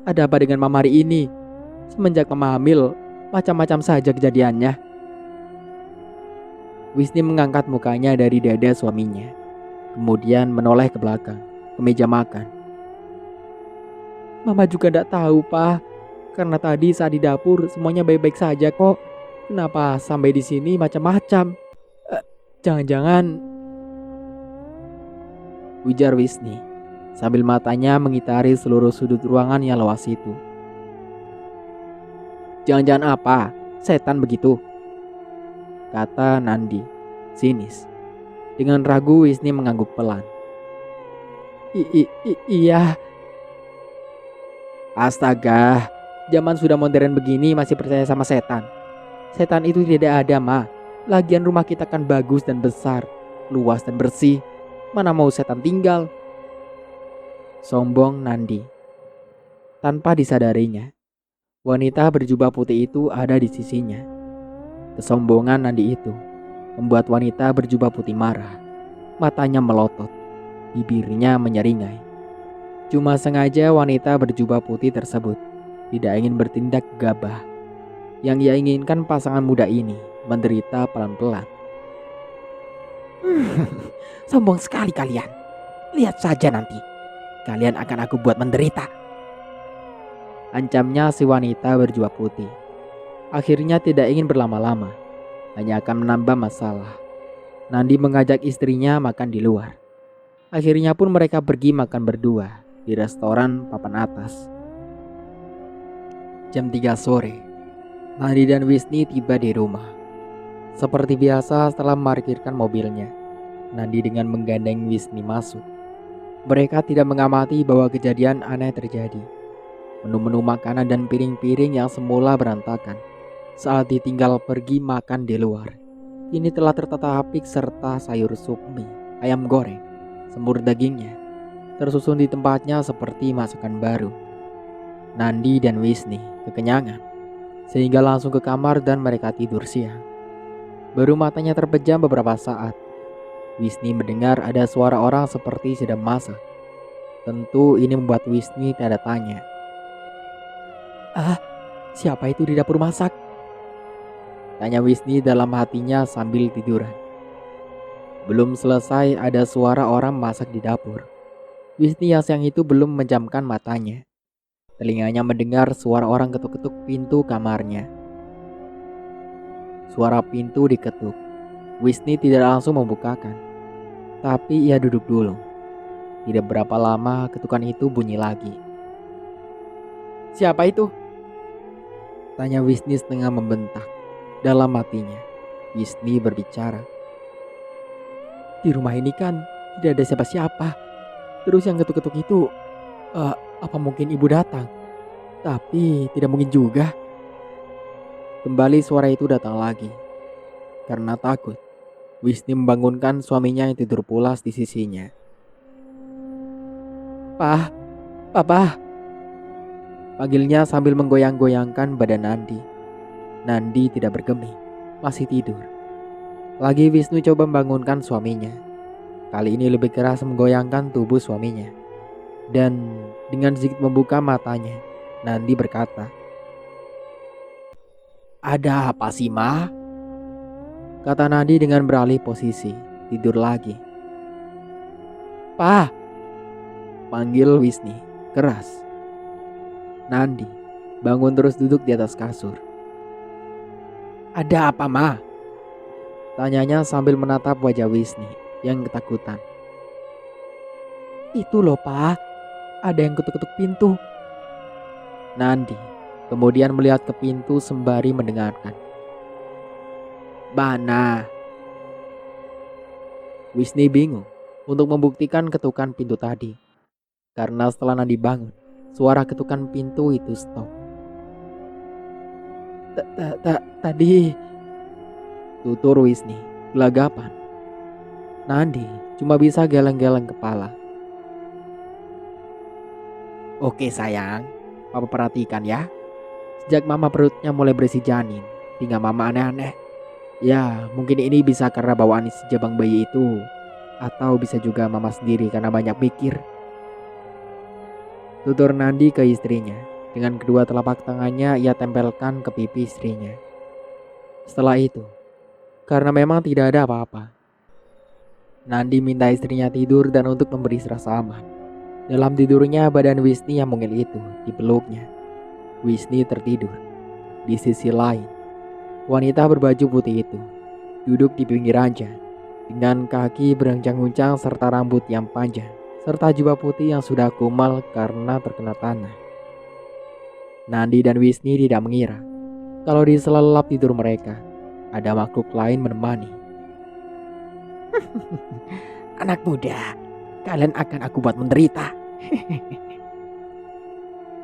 Ada apa dengan Mama hari ini? Semenjak Mama hamil, macam-macam saja kejadiannya. Wisni mengangkat mukanya dari dada suaminya, kemudian menoleh ke belakang, ke meja makan. Mama juga tidak tahu, Pak. Karena tadi saat di dapur semuanya baik-baik saja kok. Kenapa sampai di sini macam-macam? Jangan-jangan, ujar Wisni sambil matanya mengitari seluruh sudut ruangan yang luas itu. Jangan-jangan apa? Setan begitu, kata Nandi sinis. Dengan ragu Wisni mengangguk pelan. Iya. Astaga, zaman sudah modern begini masih percaya sama setan. Setan itu tidak ada, Ma. Lagian rumah kita kan bagus dan besar, luas dan bersih. Mana mau setan tinggal? Sombong Nandi. Tanpa disadarinya, wanita berjubah putih itu ada di sisinya. Kesombongan Nandi itu membuat wanita berjubah putih marah. Matanya melotot, bibirnya menyeringai. Cuma sengaja wanita berjubah putih tersebut tidak ingin bertindak gegabah. Yang ia inginkan pasangan muda ini menderita pelan-pelan. Sombong sekali kalian. Lihat saja nanti, kalian akan aku buat menderita. Ancamnya si wanita berjubah putih. Akhirnya tidak ingin berlama-lama, hanya akan menambah masalah. Nandi mengajak istrinya makan di luar. Akhirnya pun mereka pergi makan berdua di restoran papan atas. Jam 3 sore, Nandi dan Wisni tiba di rumah. Seperti biasa setelah memarkirkan mobilnya, Nandi dengan menggandeng Wisni masuk. Mereka tidak mengamati bahwa kejadian aneh terjadi. Menu-menu makanan dan piring-piring yang semula berantakan saat ditinggal pergi makan di luar, ini telah tertata apik serta sayur sup mie, ayam goreng, semur dagingnya tersusun di tempatnya seperti masakan baru. Nandi dan Wisni kekenyangan sehingga langsung ke kamar dan mereka tidur siang. Baru matanya terpejam beberapa saat, Wisni mendengar ada suara orang seperti sedang masak. Tentu ini membuat Wisni tanda tanya. Siapa itu di dapur masak? Tanya Wisni dalam hatinya sambil tiduran. Belum selesai ada suara orang masak di dapur. Wisni yang siang itu belum menjamkan matanya. Telinganya mendengar suara orang ketuk-ketuk pintu kamarnya. Suara pintu diketuk. Wisni tidak langsung membukakan, tapi ia duduk dulu. Tidak berapa lama ketukan itu bunyi lagi. Siapa itu? Tanya Wisni setengah membentak. Dalam hatinya, Wisni berbicara. Di rumah ini kan tidak ada siapa-siapa. Terus yang ketuk-ketuk itu, apa mungkin ibu datang? Tapi tidak mungkin juga. Kembali suara itu datang lagi. Karena takut, Wisni membangunkan suaminya yang tidur pulas di sisinya. Papa. Panggilnya sambil menggoyang-goyangkan badan Nandi. Nandi tidak bergeming, masih tidur. Lagi Wisnu coba membangunkan suaminya. Kali ini lebih keras menggoyangkan tubuh suaminya. Dan dengan sedikit membuka matanya, Nandi berkata, "Ada apa sih, Ma?" Kata Nandi dengan beralih posisi, tidur lagi. "Pa!" Panggil Wisni, keras. Nandi bangun terus duduk di atas kasur. "Ada apa, Ma?" Tanyanya sambil menatap wajah Wisni yang ketakutan. "Itu loh, Pa. Ada yang ketuk-ketuk pintu." Nandi kemudian melihat ke pintu sembari mendengarkan. "Mana?" Wisni bingung untuk membuktikan ketukan pintu tadi. Karena setelah Nandi bangun, suara ketukan pintu itu stop. Tadi, tutur Wisni, gelagapan. Nandi cuma bisa geleng-geleng kepala. "Oke sayang, Papa perhatikan ya. Sejak Mama perutnya mulai berisi janin, tinggal Mama aneh-aneh. Ya, mungkin ini bisa karena bawaan isi jabang bayi itu, atau bisa juga Mama sendiri karena banyak pikir." Tutur Nandi ke istrinya. Dengan kedua telapak tangannya ia tempelkan ke pipi istrinya. Setelah itu, karena memang tidak ada apa-apa, Nandi minta istrinya tidur dan untuk memberi rasa aman. Dalam tidurnya badan Wisni yang mungil itu dipeluknya. Wisni tertidur. Di sisi lain, wanita berbaju putih itu duduk di pinggir ranjang dengan kaki berencang-uncang serta rambut yang panjang serta jubah putih yang sudah kumal karena terkena tanah. Nandi dan Wisni tidak mengira kalau di sela-lelap tidur mereka ada makhluk lain menemani. "Anak muda, kalian akan aku buat menderita."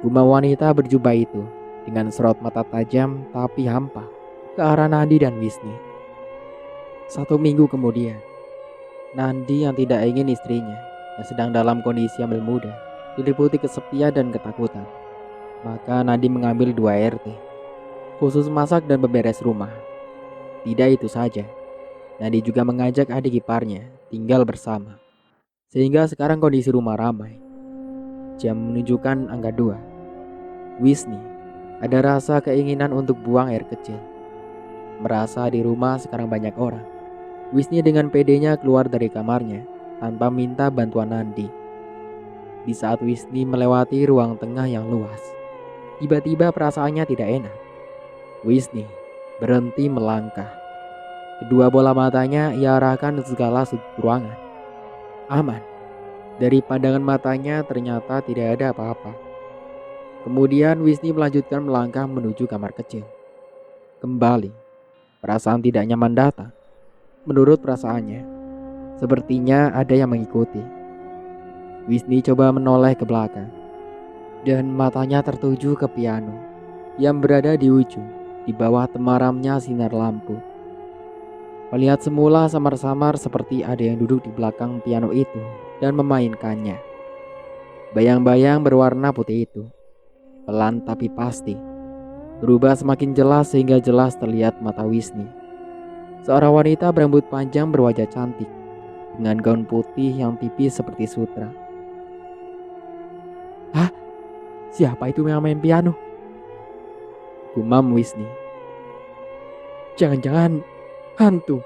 Gumam wanita berjubah itu dengan sorot mata tajam tapi hampa ke arah Nandi dan Wisni. 1 minggu kemudian, Nandi yang tidak ingin istrinya yang sedang dalam kondisi hamil muda diliputi kesepian dan ketakutan. Maka Nadi mengambil 2 RT, khusus masak dan beberes rumah. Tidak itu saja, Nadi juga mengajak adik iparnya tinggal bersama. Sehingga sekarang kondisi rumah ramai. Jam menunjukkan angka 2. Wisni ada rasa keinginan untuk buang air kecil. Merasa di rumah sekarang banyak orang. Wisni dengan pedenya keluar dari kamarnya tanpa minta bantuan Nandi. Di saat Wisni melewati ruang tengah yang luas, tiba-tiba perasaannya tidak enak. Wisni berhenti melangkah. Kedua bola matanya ia arahkan ke segala sudut ruangan. Aman. Dari pandangan matanya ternyata tidak ada apa-apa. Kemudian Wisni melanjutkan melangkah menuju kamar kecil. Kembali, perasaan tidak nyaman datang. Menurut perasaannya, sepertinya ada yang mengikuti. Wisni coba menoleh ke belakang, dan matanya tertuju ke piano yang berada di ujung, di bawah temaramnya sinar lampu. Melihat semula samar-samar seperti ada yang duduk di belakang piano itu dan memainkannya. Bayang-bayang berwarna putih itu, pelan tapi pasti, berubah semakin jelas sehingga jelas terlihat mata Wisni. Seorang wanita berambut panjang berwajah cantik, dengan gaun putih yang tipis seperti sutra. Hah? Siapa itu yang main piano? Gumam Wisni. Jangan-jangan hantu,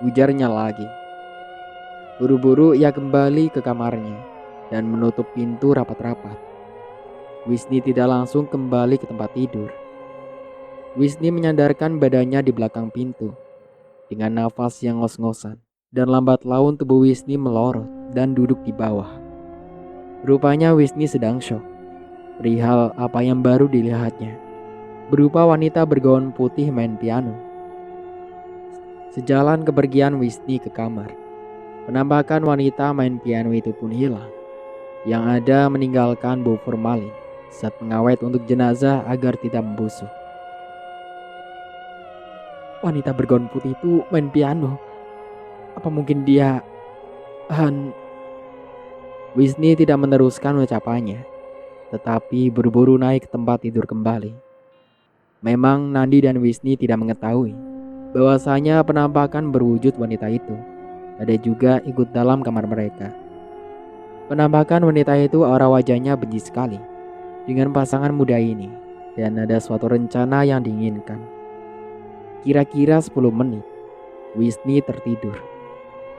ujarnya lagi. Buru-buru ia kembali ke kamarnya dan menutup pintu rapat-rapat. Wisni tidak langsung kembali ke tempat tidur. Wisni menyandarkan badannya di belakang pintu dengan nafas yang ngos-ngosan, dan lambat laun tubuh Wisni melorot dan duduk di bawah. Rupanya Wisni sedang syok perihal apa yang baru dilihatnya, berupa wanita bergaun putih main piano. Sejalan kepergian Wisni ke kamar, penampakan wanita main piano itu pun hilang. Yang ada meninggalkan bau formalin, zat pengawet untuk jenazah agar tidak membusuk. Wanita bergaun putih itu main piano. Apa mungkin dia Wisni tidak meneruskan ucapannya, tetapi buru-buru naik ke tempat tidur kembali. Memang Nandi dan Wisni tidak mengetahui bahwasanya penampakan berwujud wanita itu ada juga ikut dalam kamar mereka. Penampakan wanita itu aura wajahnya benci sekali dengan pasangan muda ini, dan ada suatu rencana yang diinginkan. Kira-kira 10 menit, Wisni tertidur.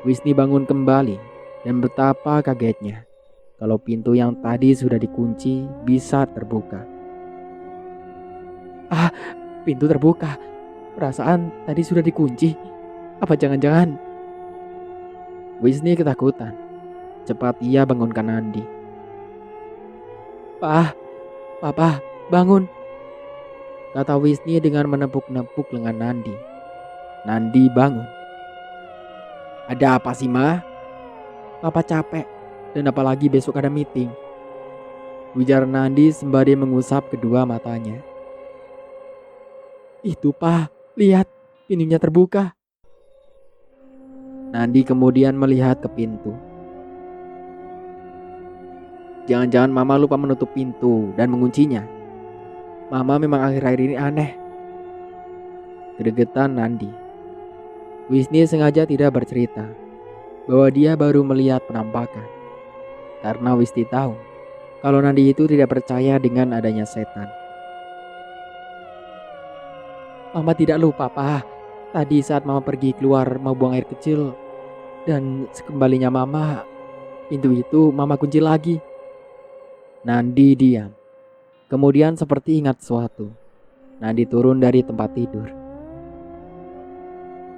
Wisni bangun kembali dan betapa kagetnya kalau pintu yang tadi sudah dikunci bisa terbuka. Pintu terbuka. Perasaan tadi sudah dikunci. Apa jangan-jangan? Wisni ketakutan. Cepat ia bangunkan Nandi. Papa, bangun, kata Wisni dengan menepuk-nepuk lengan Nandi. Nandi bangun. Ada apa sih, Ma? Papa capek, dan apalagi besok ada meeting, ujar Nandi sembari mengusap kedua matanya. Itu, Pa, lihat, pintunya terbuka. Nandi kemudian melihat ke pintu. Jangan-jangan Mama lupa menutup pintu dan menguncinya. Mama memang akhir-akhir ini aneh, gregetan Nandi. Wisni sengaja tidak bercerita bahwa dia baru melihat penampakan, karena Wisni tahu kalau Nandi itu tidak percaya dengan adanya setan. Mama tidak lupa, Pa. Tadi saat Mama pergi keluar mau buang air kecil, dan sekembalinya Mama, pintu itu Mama kunci lagi. Nandi diam. Kemudian seperti ingat sesuatu, Nandi turun dari tempat tidur.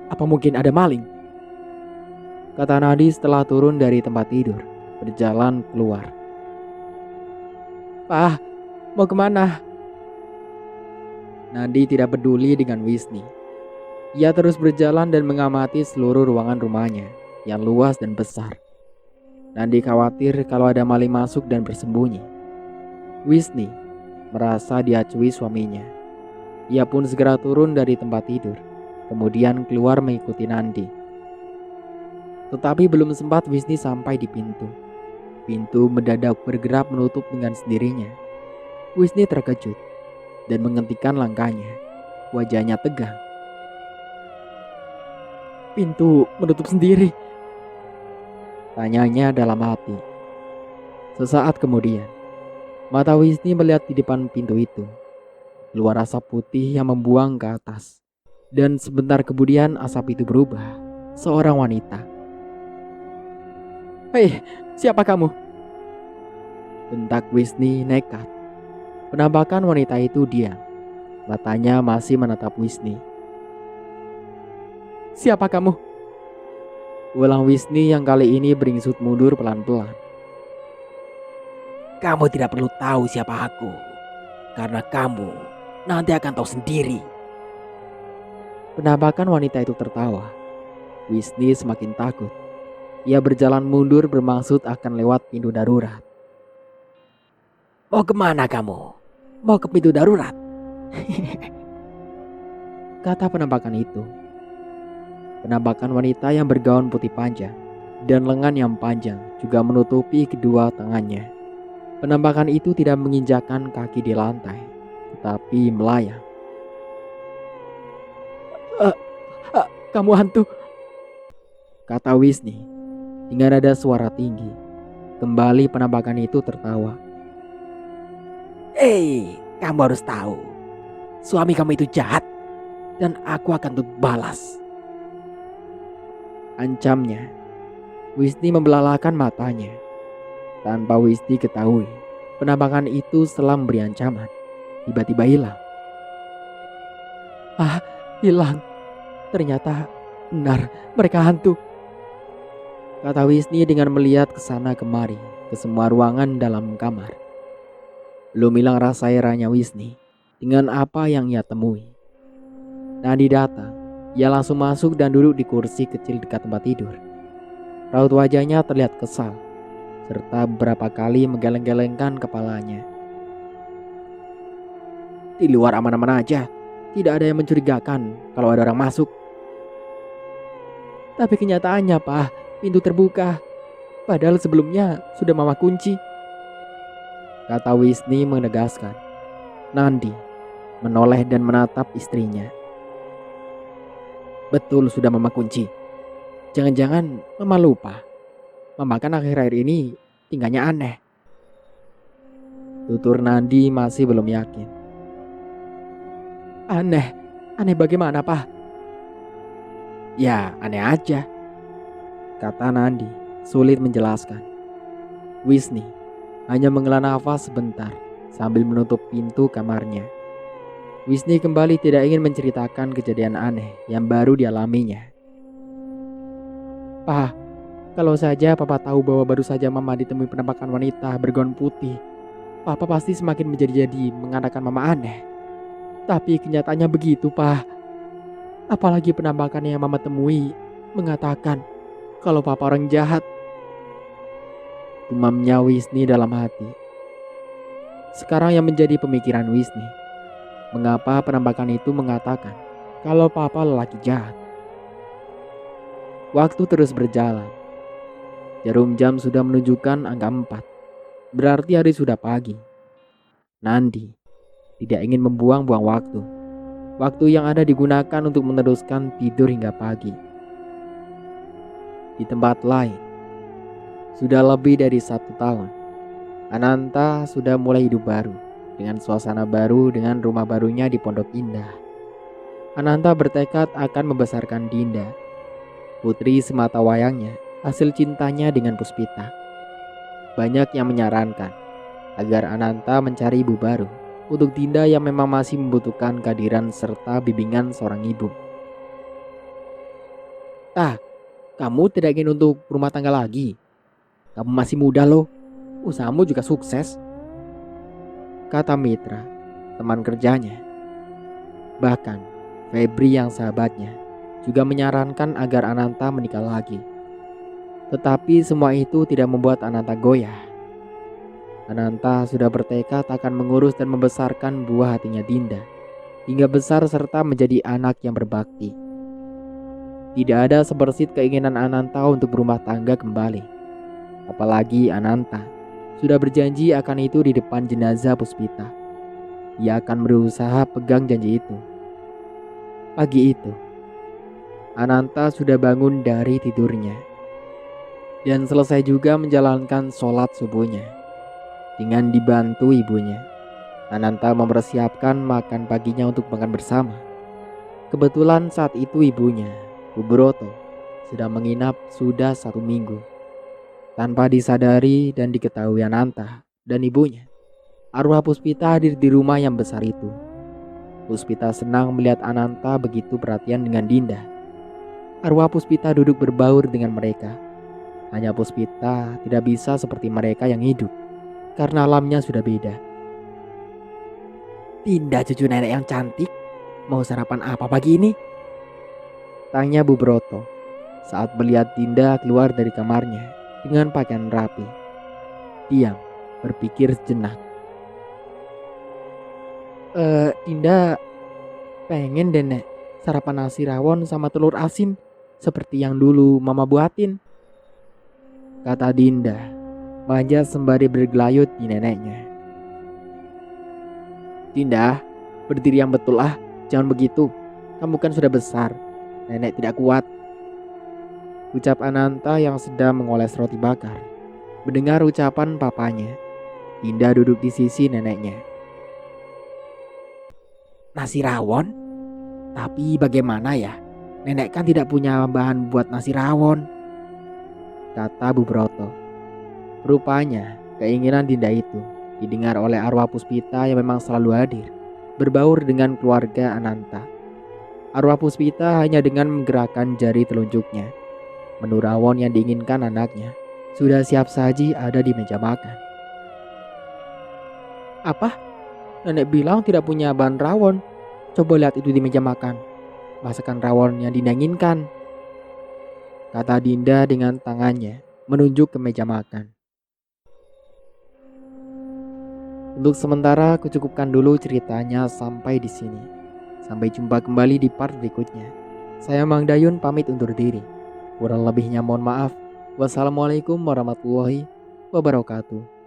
Apa mungkin ada maling? Kata Nandi setelah turun dari tempat tidur, berjalan keluar. Pa, mau kemana? Nandi tidak peduli dengan Wisni. Ia terus berjalan dan mengamati seluruh ruangan rumahnya yang luas dan besar. Nandi khawatir kalau ada maling masuk dan bersembunyi. Wisni merasa diacui suaminya. Ia pun segera turun dari tempat tidur, kemudian keluar mengikuti Nandi. Tetapi belum sempat Wisni sampai di pintu, Pintu mendadak bergerak menutup dengan sendirinya. Wisni terkejut dan menghentikan langkahnya. Wajahnya tegang. Pintu menutup sendiri, tanyanya dalam hati. Sesaat kemudian, mata Wisni melihat di depan pintu itu. Keluar asap putih yang membuang ke atas. Dan sebentar kemudian asap itu berubah. Seorang wanita. Hei, siapa kamu? Bentak Wisni nekat. Penampakan wanita itu diam. Matanya masih menatap Wisni. Siapa kamu? Ulang Wisni yang kali ini beringsut mundur pelan-pelan. Kamu tidak perlu tahu siapa aku. Karena kamu nanti akan tahu sendiri. Penampakan wanita itu tertawa. Wisni semakin takut. Ia berjalan mundur bermaksud akan lewat pintu darurat. Mau kemana kamu? Mau ke pintu darurat? Kata penampakan itu. Penampakan wanita yang bergaun putih panjang dan lengan yang panjang juga menutupi kedua tangannya. Penampakan itu tidak menginjakkan kaki di lantai, tetapi melayang. Kamu hantu, kata Wisni dengan ada suara tinggi. Kembali penampakan itu tertawa. Kamu harus tahu, suami kamu itu jahat dan aku akan tuntut balas, ancamnya. Wisni membelalakan matanya. Tanpa Wisni ketahui, penampakan itu setelah memberi ancaman tiba-tiba hilang. Hilang. Ternyata benar mereka hantu, kata Wisni dengan melihat ke sana kemari ke semua ruangan dalam kamar. Belum hilang rasa herannya Wisni dengan apa yang ia temui. Nadi datang. Ia langsung masuk dan duduk di kursi kecil dekat tempat tidur. Raut wajahnya terlihat kesal, serta beberapa kali menggeleng-gelengkan kepalanya. Di luar aman-aman aja, tidak ada yang mencurigakan kalau ada orang masuk. Tapi kenyataannya, Pak, pintu terbuka. Padahal sebelumnya sudah mama kunci, kata Wisni menegaskan. Nandi menoleh dan menatap istrinya. Betul sudah mama kunci. Jangan-jangan mama lupa. Mama kan akhir-akhir ini tinggalnya aneh. Tutur Nandi masih belum yakin. Aneh? Aneh bagaimana, Pak? Ya aneh aja, kata Nandi sulit menjelaskan. Wisni hanya menghela nafas sebentar sambil menutup pintu kamarnya. Wisni kembali tidak ingin menceritakan kejadian aneh yang baru dialaminya. Pak, kalau saja Papa tahu bahwa baru saja Mama ditemui penampakan wanita bergaun putih, Papa pasti semakin menjadi-jadi mengatakan Mama aneh. Tapi kenyataannya begitu, Pak. Apalagi penampakan yang Mama temui mengatakan kalau Papa orang jahat. Gumamnya Wisni dalam hati. Sekarang yang menjadi pemikiran Wisni, mengapa penampakan itu mengatakan kalau Papa lelaki jahat? Waktu terus berjalan. Jarum jam sudah menunjukkan angka 4. Berarti hari sudah pagi. Nandi tidak ingin membuang-buang waktu. Waktu yang ada digunakan untuk meneruskan tidur hingga pagi. Di tempat lain, sudah lebih dari 1 tahun, Ananta sudah mulai hidup baru dengan suasana baru dengan rumah barunya di Pondok Indah. Ananta bertekad akan membesarkan Dinda, putri semata wayangnya, hasil cintanya dengan Puspita. Banyak yang menyarankan agar Ananta mencari ibu baru untuk Dinda yang memang masih membutuhkan kehadiran serta bimbingan seorang ibu. Kamu tidak ingin untuk rumah tangga lagi? Kamu masih muda loh, usahamu juga sukses, kata Mitra, teman kerjanya. Bahkan Febri yang sahabatnya juga menyarankan agar Ananta menikah lagi. Tetapi semua itu tidak membuat Ananta goyah. Ananta sudah bertekad akan mengurus dan membesarkan buah hatinya Dinda hingga besar serta menjadi anak yang berbakti. Tidak ada sebersit keinginan Ananta untuk berumah tangga kembali. Apalagi Ananta sudah berjanji akan itu di depan jenazah Puspita. Ia akan berusaha pegang janji itu. Pagi itu, Ananta sudah bangun dari tidurnya dan selesai juga menjalankan sholat subuhnya. Dengan dibantu ibunya, Ananta mempersiapkan makan paginya untuk makan bersama. Kebetulan saat itu ibunya, Bu Broto, sedang menginap sudah 1 minggu. Tanpa disadari dan diketahui Ananta dan ibunya, arwah Puspita hadir di rumah yang besar itu. Puspita senang melihat Ananta begitu perhatian dengan Dinda. Arwah Puspita duduk berbaur dengan mereka. Hanya Puspita tidak bisa seperti mereka yang hidup, karena alamnya sudah beda. "Dinda, cucu nenek yang cantik, mau sarapan apa pagi ini?" tanya Bu Broto saat melihat Dinda keluar dari kamarnya dengan pakaian rapi. Diam, berpikir sejenak. Dinda pengen deh nek sarapan nasi rawon sama telur asin seperti yang dulu mama buatin," kata Dinda, manja sembari bergelayut di neneknya. "Dinda, berdiri yang betul ah, jangan begitu. Kamu kan sudah besar, nenek tidak kuat," ucap Ananta yang sedang mengoles roti bakar. Mendengar ucapan papanya, Dinda duduk di sisi neneknya. "Nasi rawon? Tapi bagaimana ya? Nenek kan tidak punya bahan buat nasi rawon," kata Bu Broto. Rupanya keinginan Dinda itu didengar oleh arwah Puspita yang memang selalu hadir, berbaur dengan keluarga Ananta. Arwah Puspita hanya dengan menggerakkan jari telunjuknya, menu rawon yang diinginkan anaknya sudah siap saji ada di meja makan. "Apa? Nenek bilang tidak punya bahan rawon. Coba lihat itu di meja makan. Masakan rawon yang Dinda inginkan," kata Dinda dengan tangannya menunjuk ke meja makan. Untuk sementara aku cukupkan dulu ceritanya sampai di sini. Sampai jumpa kembali di part berikutnya. Saya Mang Dayun pamit undur diri. Kurang lebihnya mohon maaf. Wassalamualaikum warahmatullahi wabarakatuh.